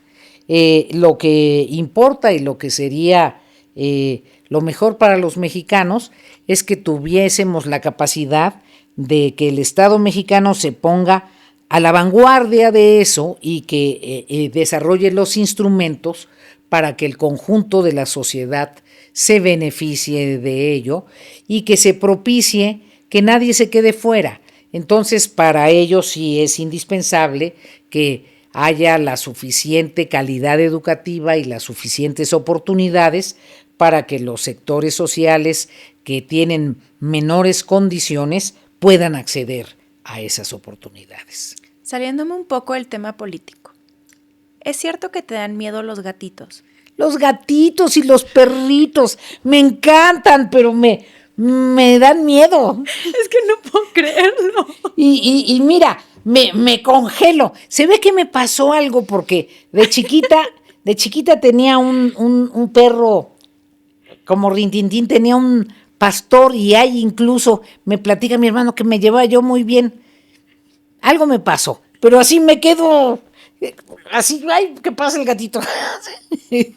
Lo que importa y lo que sería lo mejor para los mexicanos es que tuviésemos la capacidad de que el Estado mexicano se ponga a la vanguardia de eso y que desarrolle los instrumentos para que el conjunto de la sociedad se beneficie de ello y que se propicie que nadie se quede fuera. Entonces, para ello sí es indispensable que haya la suficiente calidad educativa y las suficientes oportunidades para que los sectores sociales que tienen menores condiciones puedan acceder a esas oportunidades. Saliéndome un poco del tema político, ¿es cierto que te dan miedo los gatitos? Los gatitos y los perritos me encantan, pero me dan miedo. Es que no puedo creerlo. Y mira, me congelo. Se ve que me pasó algo porque de chiquita tenía un perro como Rintintín, tenía un pastor y ahí incluso me platica mi hermano que me llevaba yo muy bien. Algo me pasó, pero así me quedo, así, ay, ¿qué pasa el gatito? Sí.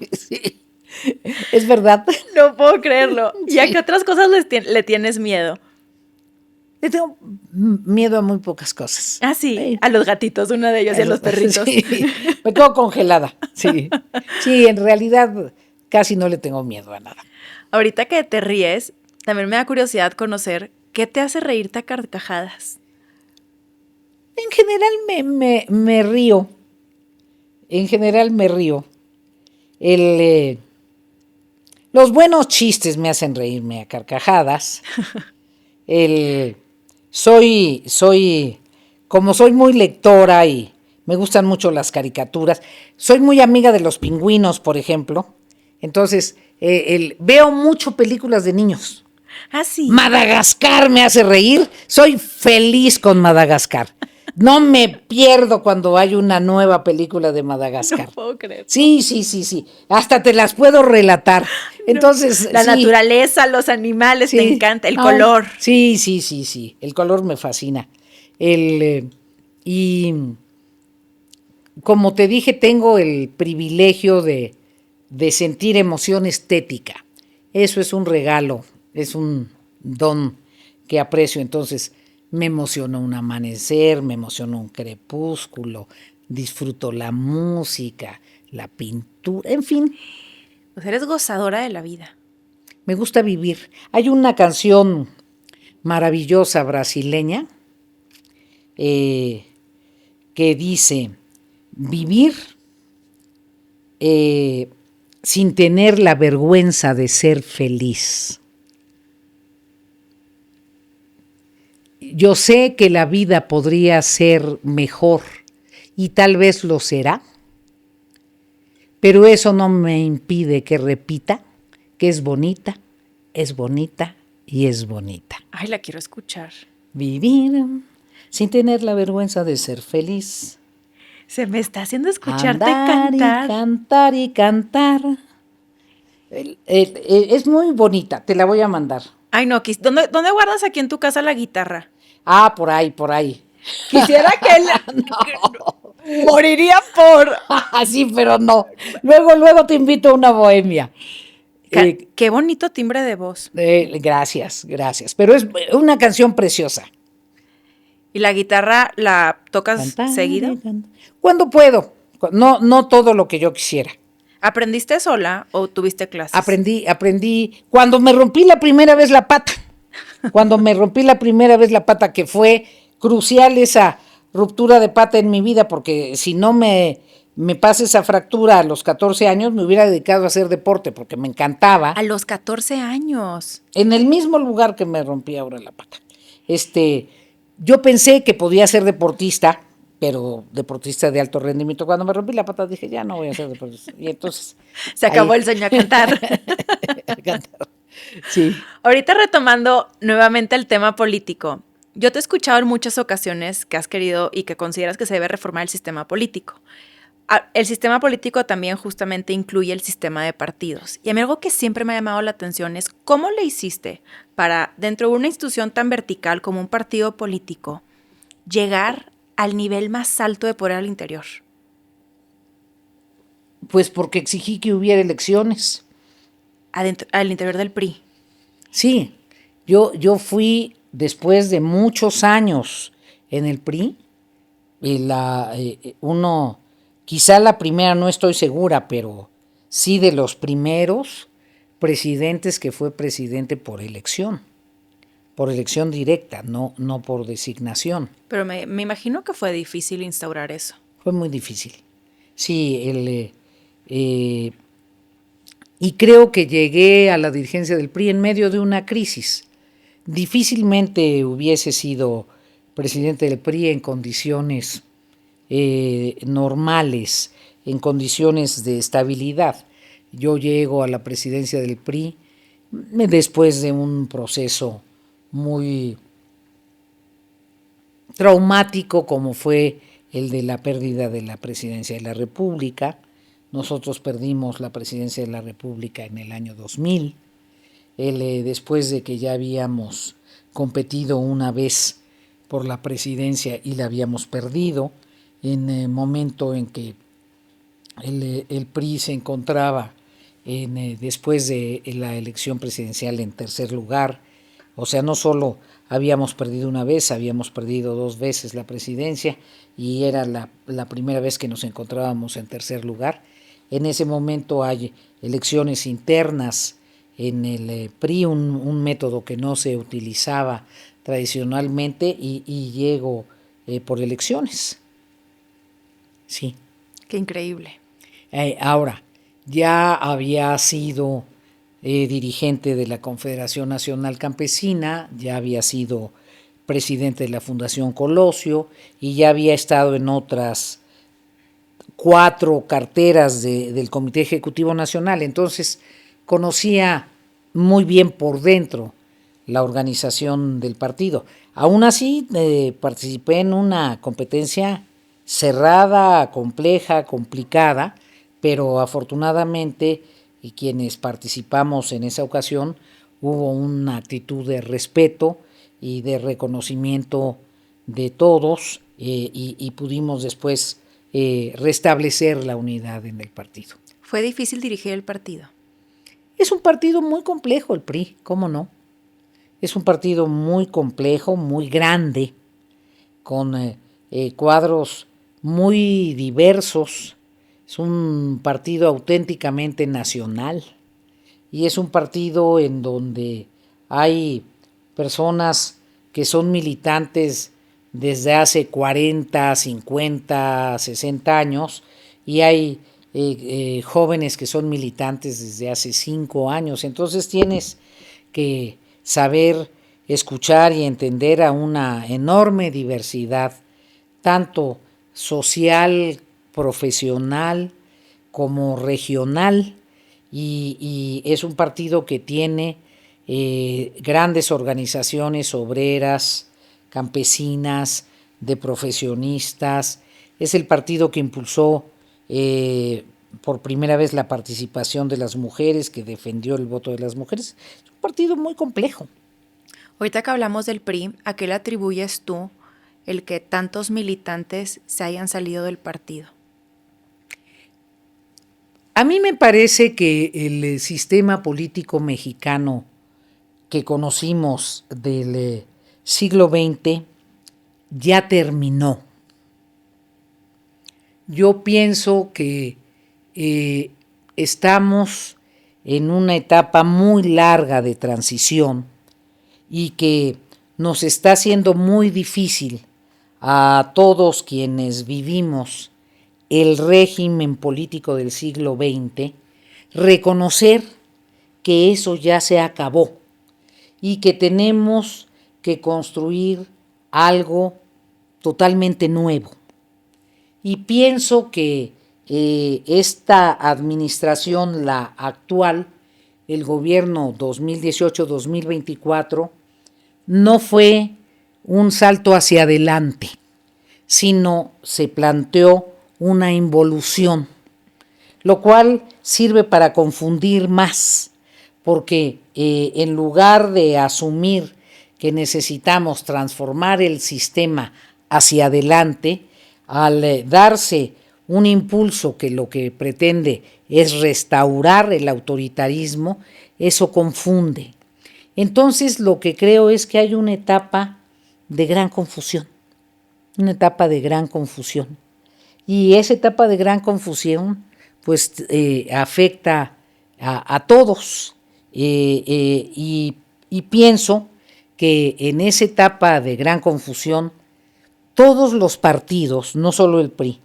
Es verdad. No puedo creerlo. ¿Y a qué otras cosas le tienes miedo? Le tengo miedo a muy pocas cosas. Ah, sí, a los gatitos, una de ellos, y a los perritos. Sí, me quedo congelada, sí. Sí, en realidad casi no le tengo miedo a nada. Ahorita que te ríes, también me da curiosidad conocer qué te hace reírte a carcajadas. En general me río. En general me río. Los buenos chistes me hacen reírme a carcajadas. Como soy muy lectora y me gustan mucho las caricaturas, soy muy amiga de los pingüinos, por ejemplo. Entonces, veo mucho películas de niños. Ah, sí. Madagascar me hace reír. Soy feliz con Madagascar. No me pierdo cuando hay una nueva película de Madagascar. No puedo creer. Sí. Hasta te las puedo relatar. Entonces, la naturaleza, los animales, sí. Te encanta, el color. Sí. El color me fascina. Y como te dije, tengo el privilegio de sentir emoción estética. Eso es un regalo, es un don que aprecio. Entonces, me emocionó un amanecer, me emocionó un crepúsculo, disfruto la música, la pintura, en fin. Pues eres gozadora de la vida. Me gusta vivir. Hay una canción maravillosa brasileña que dice, vivir sin tener la vergüenza de ser feliz. Yo sé que la vida podría ser mejor y tal vez lo será, pero eso no me impide que repita que es bonita y es bonita. Ay, la quiero escuchar. Vivir sin tener la vergüenza de ser feliz. Se me está haciendo escucharte cantar. Y cantar. Es muy bonita, te la voy a mandar. Ay, no, ¿dónde guardas aquí en tu casa la guitarra? Ah, por ahí. Quisiera que él moriría por... Sí, pero no. Luego te invito a una bohemia. Qué bonito timbre de voz. Gracias. Pero es una canción preciosa. ¿Y la guitarra la tocas seguido? Cuando puedo. No todo lo que yo quisiera. ¿Aprendiste sola o tuviste clases? Aprendí cuando me rompí la primera vez la pata. Que fue crucial esa ruptura de pata en mi vida, porque si no me me pasa esa fractura a los 14 años, me hubiera dedicado a hacer deporte porque me encantaba. A los 14 años. En el mismo lugar que me rompí ahora la pata. Yo pensé que podía ser deportista, pero deportista de alto rendimiento. Cuando me rompí la pata dije, ya no voy a ser deportista. Y entonces... Se acabó el sueño a cantar. Sí. Ahorita retomando nuevamente el tema político. Yo te he escuchado en muchas ocasiones que has querido y que consideras que se debe reformar el sistema político. El sistema político también justamente incluye el sistema de partidos. Y a mí algo que siempre me ha llamado la atención es cómo le hiciste para, dentro de una institución tan vertical como un partido político, llegar al nivel más alto de poder al interior. Pues porque exigí que hubiera elecciones. Al interior del PRI. Sí, yo fui después de muchos años en el PRI, quizá la primera, no estoy segura, pero sí de los primeros presidentes que fue presidente por elección directa, no por designación. Pero me imagino que fue difícil instaurar eso. Fue muy difícil. Sí, y creo que llegué a la dirigencia del PRI en medio de una crisis. Difícilmente hubiese sido presidente del PRI en condiciones normales, en condiciones de estabilidad. Yo llego a la presidencia del PRI después de un proceso muy traumático como fue el de la pérdida de la presidencia de la República. Nosotros perdimos la presidencia de la República en el año 2000, después de que ya habíamos competido una vez por la presidencia y la habíamos perdido, en el momento en que el PRI se encontraba después de la elección presidencial en tercer lugar. O sea, no solo habíamos perdido una vez, habíamos perdido 2 veces la presidencia y era la primera vez que nos encontrábamos en tercer lugar. En ese momento hay elecciones internas en el PRI, un método que no se utilizaba tradicionalmente y llego por elecciones. Sí. Qué increíble. Ahora, ya había sido dirigente de la Confederación Nacional Campesina, ya había sido presidente de la Fundación Colosio y ya había estado en otras 4 carteras del Comité Ejecutivo Nacional. Entonces conocía muy bien por dentro la organización del partido. Aún así participé en una competencia cerrada, compleja, complicada, pero afortunadamente y quienes participamos en esa ocasión hubo una actitud de respeto y de reconocimiento de todos y pudimos después restablecer la unidad en el partido. ¿Fue difícil dirigir el partido? Es un partido muy complejo el PRI, ¿cómo no? Es un partido muy complejo, muy grande, con cuadros muy diversos. Es un partido auténticamente nacional y es un partido en donde hay personas que son militantes desde hace 40, 50, 60 años y hay jóvenes que son militantes desde hace 5 años. Entonces tienes que saber escuchar y entender a una enorme diversidad, tanto social, profesional, como regional, y es un partido que tiene grandes organizaciones obreras, campesinas, de profesionistas. Es el partido que impulsó por primera vez la participación de las mujeres, que defendió el voto de las mujeres. Es un partido muy complejo. Ahorita que hablamos del PRI, ¿a qué le atribuyes tú el que tantos militantes se hayan salido del partido? A mí me parece que el sistema político mexicano que conocimos del siglo XX ya terminó. Yo pienso que estamos en una etapa muy larga de transición y que nos está haciendo muy difícil a todos quienes vivimos el régimen político del siglo XX, reconocer que eso ya se acabó y que tenemos que construir algo totalmente nuevo. Y pienso que esta administración, la actual, el gobierno 2018-2024, no fue un salto hacia adelante, sino se planteó una involución, lo cual sirve para confundir más, porque en lugar de asumir que necesitamos transformar el sistema hacia adelante, al darse un impulso que lo que pretende es restaurar el autoritarismo, eso confunde. Entonces lo que creo es que hay una etapa de gran confusión, y esa etapa de gran confusión pues afecta a todos, y pienso que en esa etapa de gran confusión todos los partidos, no solo el PRI,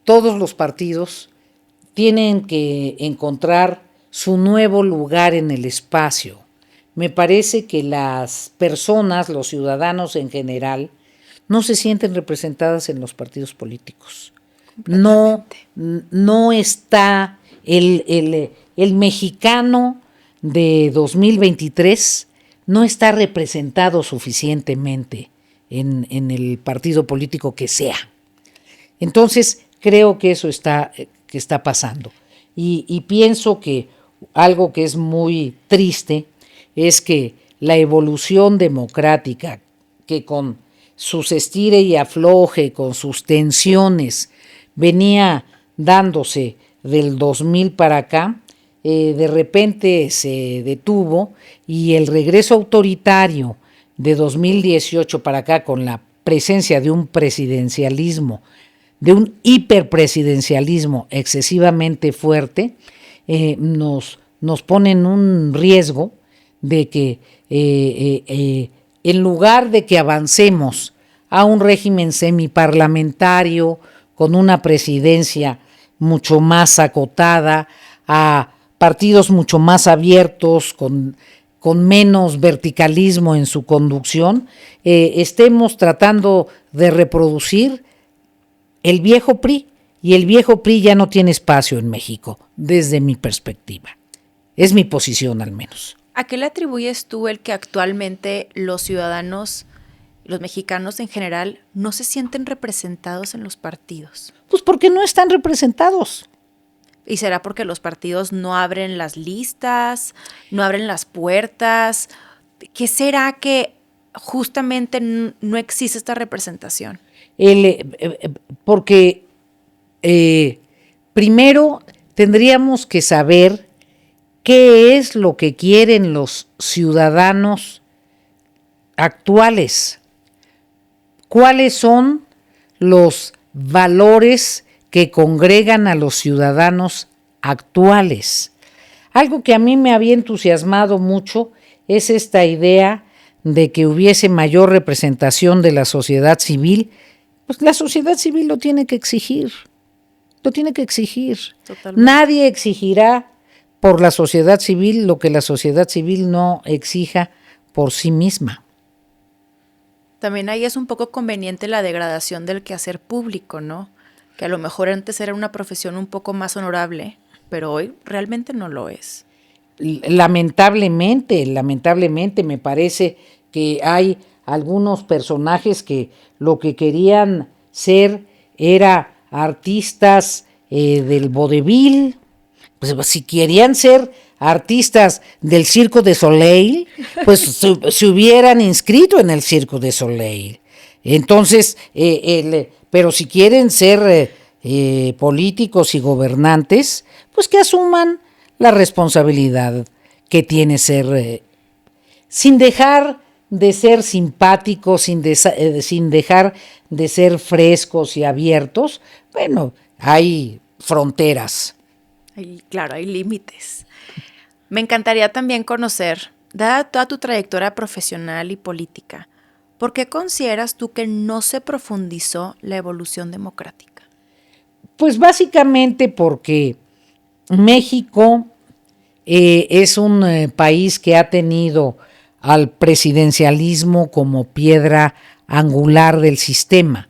todos los partidos tienen que encontrar su nuevo lugar en el espacio. Me parece que las personas, los ciudadanos en general, no se sienten representadas en los partidos políticos. No está el mexicano de 2023, no está representado suficientemente en el partido político que sea. Entonces, creo que eso está pasando. Y pienso que algo que es muy triste es que la evolución democrática, que con sus estire y afloje, con sus tensiones, venía dándose del 2000 para acá, de repente se detuvo, y el regreso autoritario de 2018 para acá, con la presencia de un presidencialismo, de un hiperpresidencialismo excesivamente fuerte, nos pone en un riesgo de que en lugar de que avancemos a un régimen semiparlamentario con una presidencia mucho más acotada, a partidos mucho más abiertos, con menos verticalismo en su conducción, estemos tratando de reproducir el viejo PRI, y el viejo PRI ya no tiene espacio en México, desde mi perspectiva. Es mi posición, al menos. ¿A qué le atribuyes tú el que actualmente los ciudadanos, los mexicanos en general, no se sienten representados en los partidos? Pues porque no están representados. ¿Y será porque los partidos no abren las listas, no abren las puertas? ¿Qué será que justamente no existe esta representación? Porque primero tendríamos que saber qué es lo que quieren los ciudadanos actuales, cuáles son los valores que congregan a los ciudadanos actuales. Algo que a mí me había entusiasmado mucho es esta idea de que hubiese mayor representación de la sociedad civil. Pues la sociedad civil lo tiene que exigir. Totalmente. Nadie exigirá por la sociedad civil lo que la sociedad civil no exija por sí misma. También ahí es un poco conveniente la degradación del quehacer público, ¿no? Que a lo mejor antes era una profesión un poco más honorable, pero hoy realmente no lo es. Lamentablemente, me parece que hay algunos personajes que lo que querían ser era artistas del vodevil. Pues si querían ser artistas del Circo de Soleil, pues se hubieran inscrito en el Circo de Soleil. Entonces, pero si quieren ser políticos y gobernantes, pues que asuman la responsabilidad que tiene ser, sin dejar de ser simpáticos, sin dejar de ser frescos y abiertos. Bueno, hay fronteras. Claro, hay límites. Me encantaría también conocer, dada toda tu trayectoria profesional y política, ¿por qué consideras tú que no se profundizó la evolución democrática? Pues básicamente porque México es un país que ha tenido al presidencialismo como piedra angular del sistema,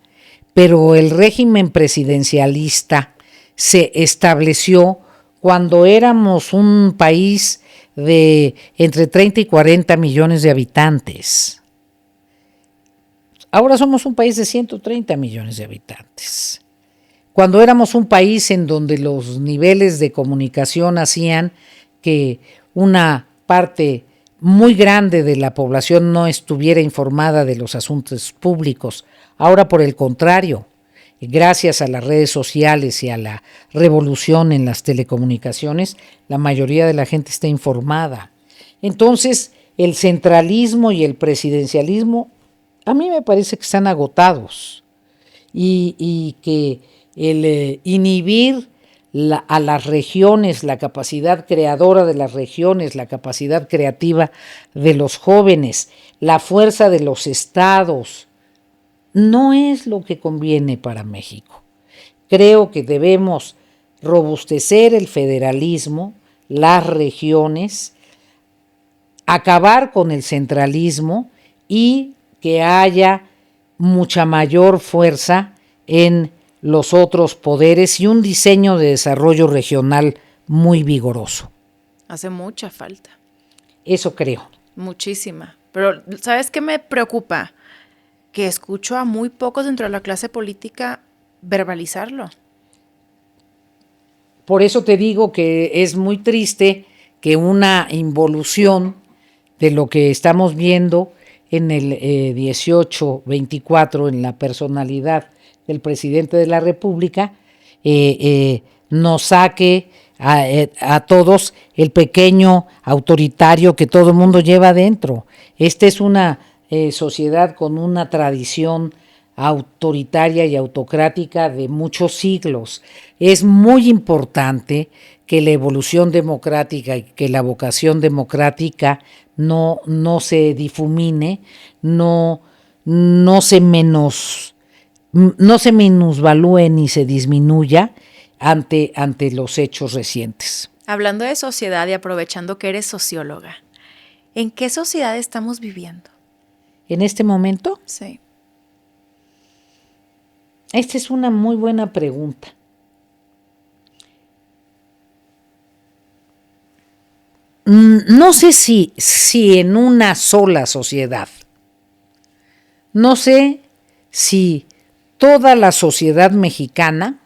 pero el régimen presidencialista se estableció cuando éramos un país de entre 30 y 40 millones de habitantes. Ahora somos un país de 130 millones de habitantes. Cuando éramos un país en donde los niveles de comunicación hacían que una parte muy grande de la población no estuviera informada de los asuntos públicos. Ahora, por el contrario, gracias a las redes sociales y a la revolución en las telecomunicaciones, la mayoría de la gente está informada. Entonces, el centralismo y el presidencialismo a mí me parece que están agotados y que el inhibir a las regiones, la capacidad creadora de las regiones, la capacidad creativa de los jóvenes, la fuerza de los estados, no es lo que conviene para México. Creo que debemos robustecer el federalismo, las regiones, acabar con el centralismo y que haya mucha mayor fuerza en los otros poderes y un diseño de desarrollo regional muy vigoroso. Hace mucha falta. Eso creo. Muchísima. Pero ¿sabes qué me preocupa? Que escucho a muy pocos dentro de la clase política verbalizarlo. Por eso te digo que es muy triste que una involución de lo que estamos viendo en el 18-24, en la personalidad del presidente de la República, nos saque a todos el pequeño autoritario que todo el mundo lleva adentro. Esta es una sociedad con una tradición autoritaria y autocrática de muchos siglos. Es muy importante que la evolución democrática y que la vocación democrática no se difumine, no se minusvalúe ni se disminuya ante los hechos recientes. Hablando de sociedad y aprovechando que eres socióloga, ¿en qué sociedad estamos viviendo? ¿En este momento? Sí. Esta es una muy buena pregunta. No sé si en una sola sociedad. No sé si toda la sociedad mexicana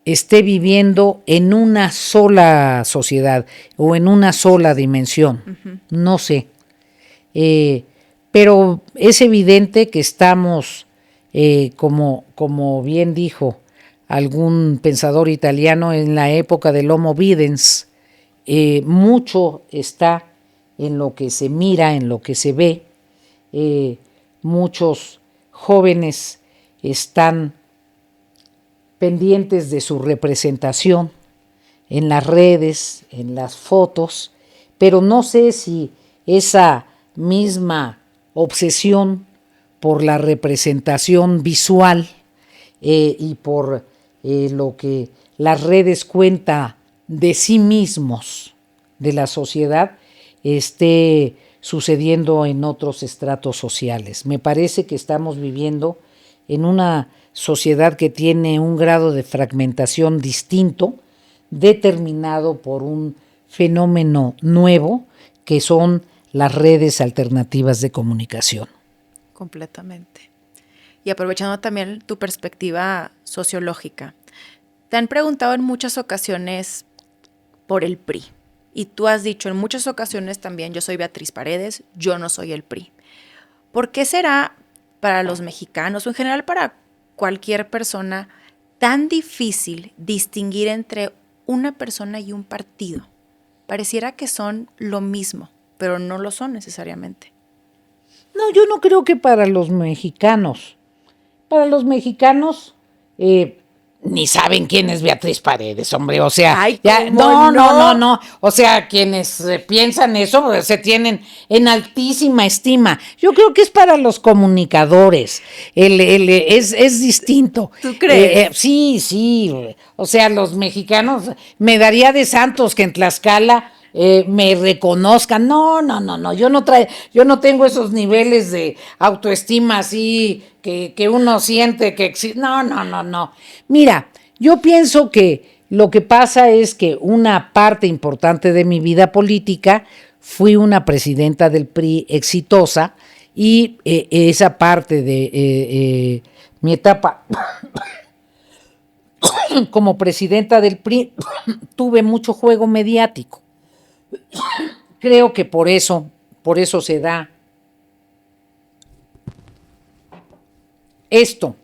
esté viviendo en una sola sociedad o en una sola dimensión. Uh-huh. No sé. Pero es evidente que estamos, como bien dijo algún pensador italiano, en la época del Homo Videns. Mucho está en lo que se mira, en lo que se ve. Muchos jóvenes están pendientes de su representación en las redes, en las fotos, pero no sé si esa misma obsesión por la representación visual y por lo que las redes cuentan de sí mismos, de la sociedad, esté sucediendo en otros estratos sociales. Me parece que estamos viviendo en una sociedad que tiene un grado de fragmentación distinto, determinado por un fenómeno nuevo, que son las redes alternativas de comunicación. Completamente. Y aprovechando también tu perspectiva sociológica, te han preguntado en muchas ocasiones por el PRI. Y tú has dicho en muchas ocasiones también, yo soy Beatriz Paredes, yo no soy el PRI. ¿Por qué será para los mexicanos o en general para cualquier persona tan difícil distinguir entre una persona y un partido? Pareciera que son lo mismo, pero no lo son necesariamente. No, yo no creo que para los mexicanos. Para los mexicanos ni saben quién es Beatriz Paredes, hombre, o sea, Ay, ya, ¿cómo no, o sea, quienes piensan eso pues, se tienen en altísima estima. Yo creo que es para los comunicadores, es distinto. ¿Tú crees? Sí, o sea, los mexicanos, me daría de santos que en Tlaxcala me reconozcan. No, yo no tengo esos niveles de autoestima así que uno siente que existe. No. Mira, yo pienso que lo que pasa es que una parte importante de mi vida política fui una presidenta del PRI exitosa y esa parte de mi etapa como presidenta del PRI tuve mucho juego mediático. Creo que por eso se da esto.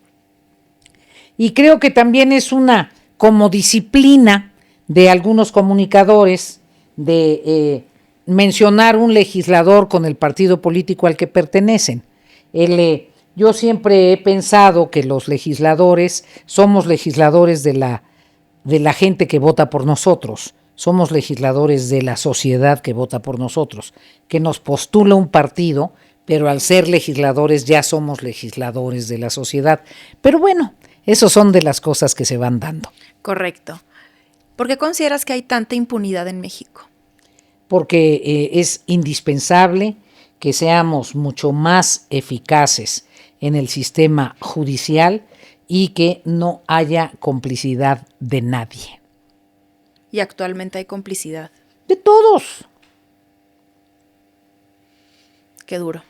Y creo que también es una como disciplina de algunos comunicadores de mencionar un legislador con el partido político al que pertenecen. Yo siempre he pensado que los legisladores somos legisladores de la gente que vota por nosotros, somos legisladores de la sociedad que vota por nosotros, que nos postula un partido, pero al ser legisladores ya somos legisladores de la sociedad. Pero bueno, esas son de las cosas que se van dando. Correcto. ¿Por qué consideras que hay tanta impunidad en México? Porque es indispensable que seamos mucho más eficaces en el sistema judicial y que no haya complicidad de nadie. Y actualmente hay complicidad. De todos. Qué duro.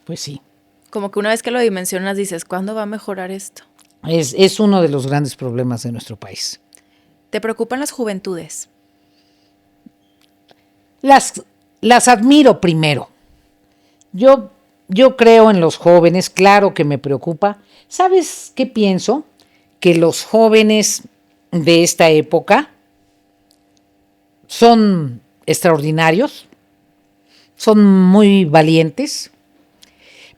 Pues sí. Como que una vez que lo dimensionas dices, ¿cuándo va a mejorar esto? Es uno de los grandes problemas de nuestro país. ¿Te preocupan las juventudes? Las admiro primero. Yo creo en los jóvenes, claro que me preocupa. ¿Sabes qué pienso? Que los jóvenes de esta época son extraordinarios, son muy valientes,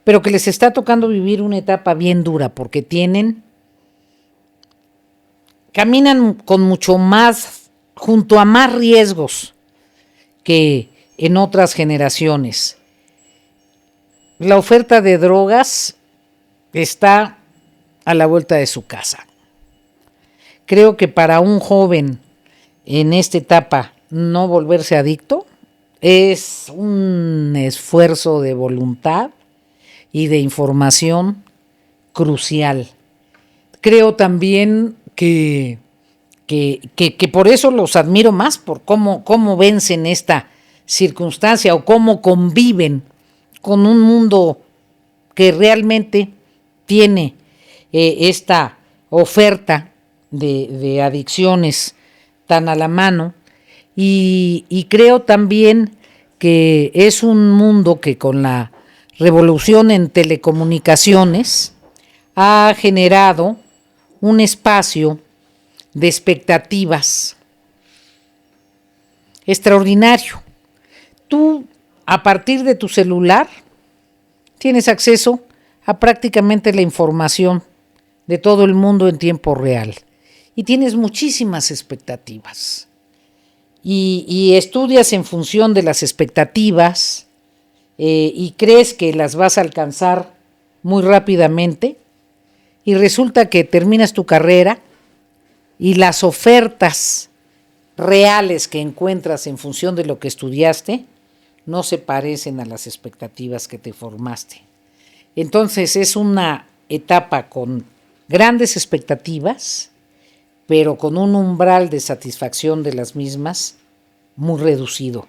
pero que les está tocando vivir una etapa bien dura porque caminan con mucho más, junto a más riesgos que en otras generaciones. La oferta de drogas está a la vuelta de su casa. Creo que para un joven en esta etapa no volverse adicto es un esfuerzo de voluntad y de información crucial. Creo también que por eso los admiro más, por cómo vencen esta circunstancia o cómo conviven con un mundo que realmente tiene esta oferta de adicciones tan a la mano y creo también que es un mundo que con la revolución en telecomunicaciones ha generado un espacio de expectativas extraordinario. Tú, a partir de tu celular, tienes acceso a prácticamente la información de todo el mundo en tiempo real y tienes muchísimas expectativas. Y estudias en función de las expectativas y crees que las vas a alcanzar muy rápidamente y resulta que terminas tu carrera y las ofertas reales que encuentras en función de lo que estudiaste no se parecen a las expectativas que te formaste. Entonces es una etapa con grandes expectativas, pero con un umbral de satisfacción de las mismas muy reducido.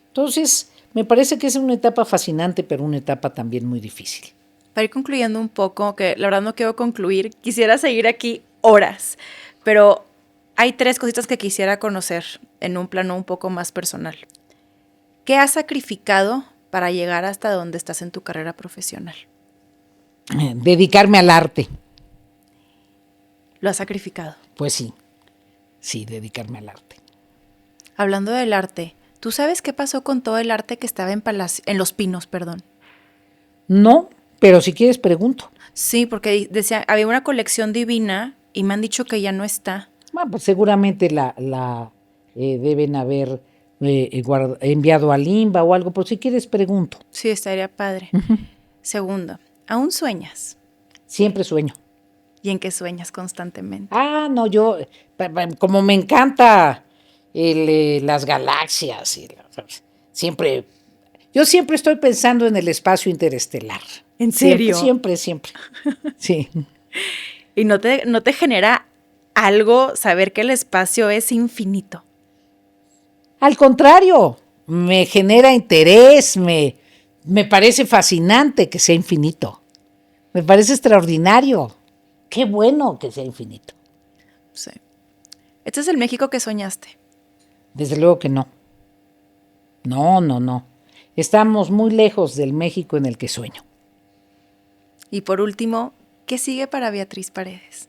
Entonces, me parece que es una etapa fascinante, pero una etapa también muy difícil. Para ir concluyendo un poco, que la verdad no quiero concluir, quisiera seguir aquí horas, pero hay 3 cositas que quisiera conocer en un plano un poco más personal. ¿Qué has sacrificado para llegar hasta donde estás en tu carrera profesional? Dedicarme al arte. ¿Lo has sacrificado? Pues sí, dedicarme al arte. Hablando del arte, ¿tú sabes qué pasó con todo el arte que estaba en Los Pinos, perdón? No, pero si quieres pregunto. Sí, porque decía, había una colección divina y me han dicho que ya no está. Bueno, pues seguramente la deben haber enviado a Limba o algo, pero si quieres pregunto. Sí, estaría padre. Segundo, ¿aún sueñas? Siempre sueño. ¿Y en qué sueñas constantemente? Ah, no, yo, como me encanta las galaxias, siempre, yo siempre estoy pensando en el espacio interestelar. ¿En serio? Siempre, siempre. Sí. ¿Y no te genera algo saber que el espacio es infinito? Al contrario, me genera interés, me parece fascinante que sea infinito. Me parece extraordinario. Qué bueno que sea infinito. Sí. ¿Este es el México que soñaste? Desde luego que no. No, no, no. Estamos muy lejos del México en el que sueño. Y por último, ¿qué sigue para Beatriz Paredes?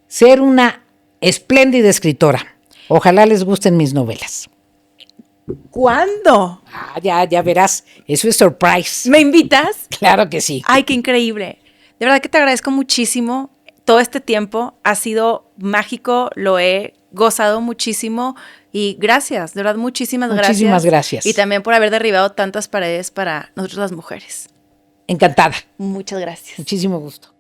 Ser una espléndida escritora. Ojalá les gusten mis novelas. ¿Cuándo? Ah, ya verás. Eso es surprise. ¿Me invitas? Claro que sí. ¡Ay, qué increíble! De verdad que te agradezco muchísimo. Todo este tiempo ha sido mágico, lo he gozado muchísimo y gracias, de verdad, muchísimas gracias. Muchísimas gracias. Y también por haber derribado tantas paredes para nosotros las mujeres. Encantada. Muchas gracias. Muchísimo gusto.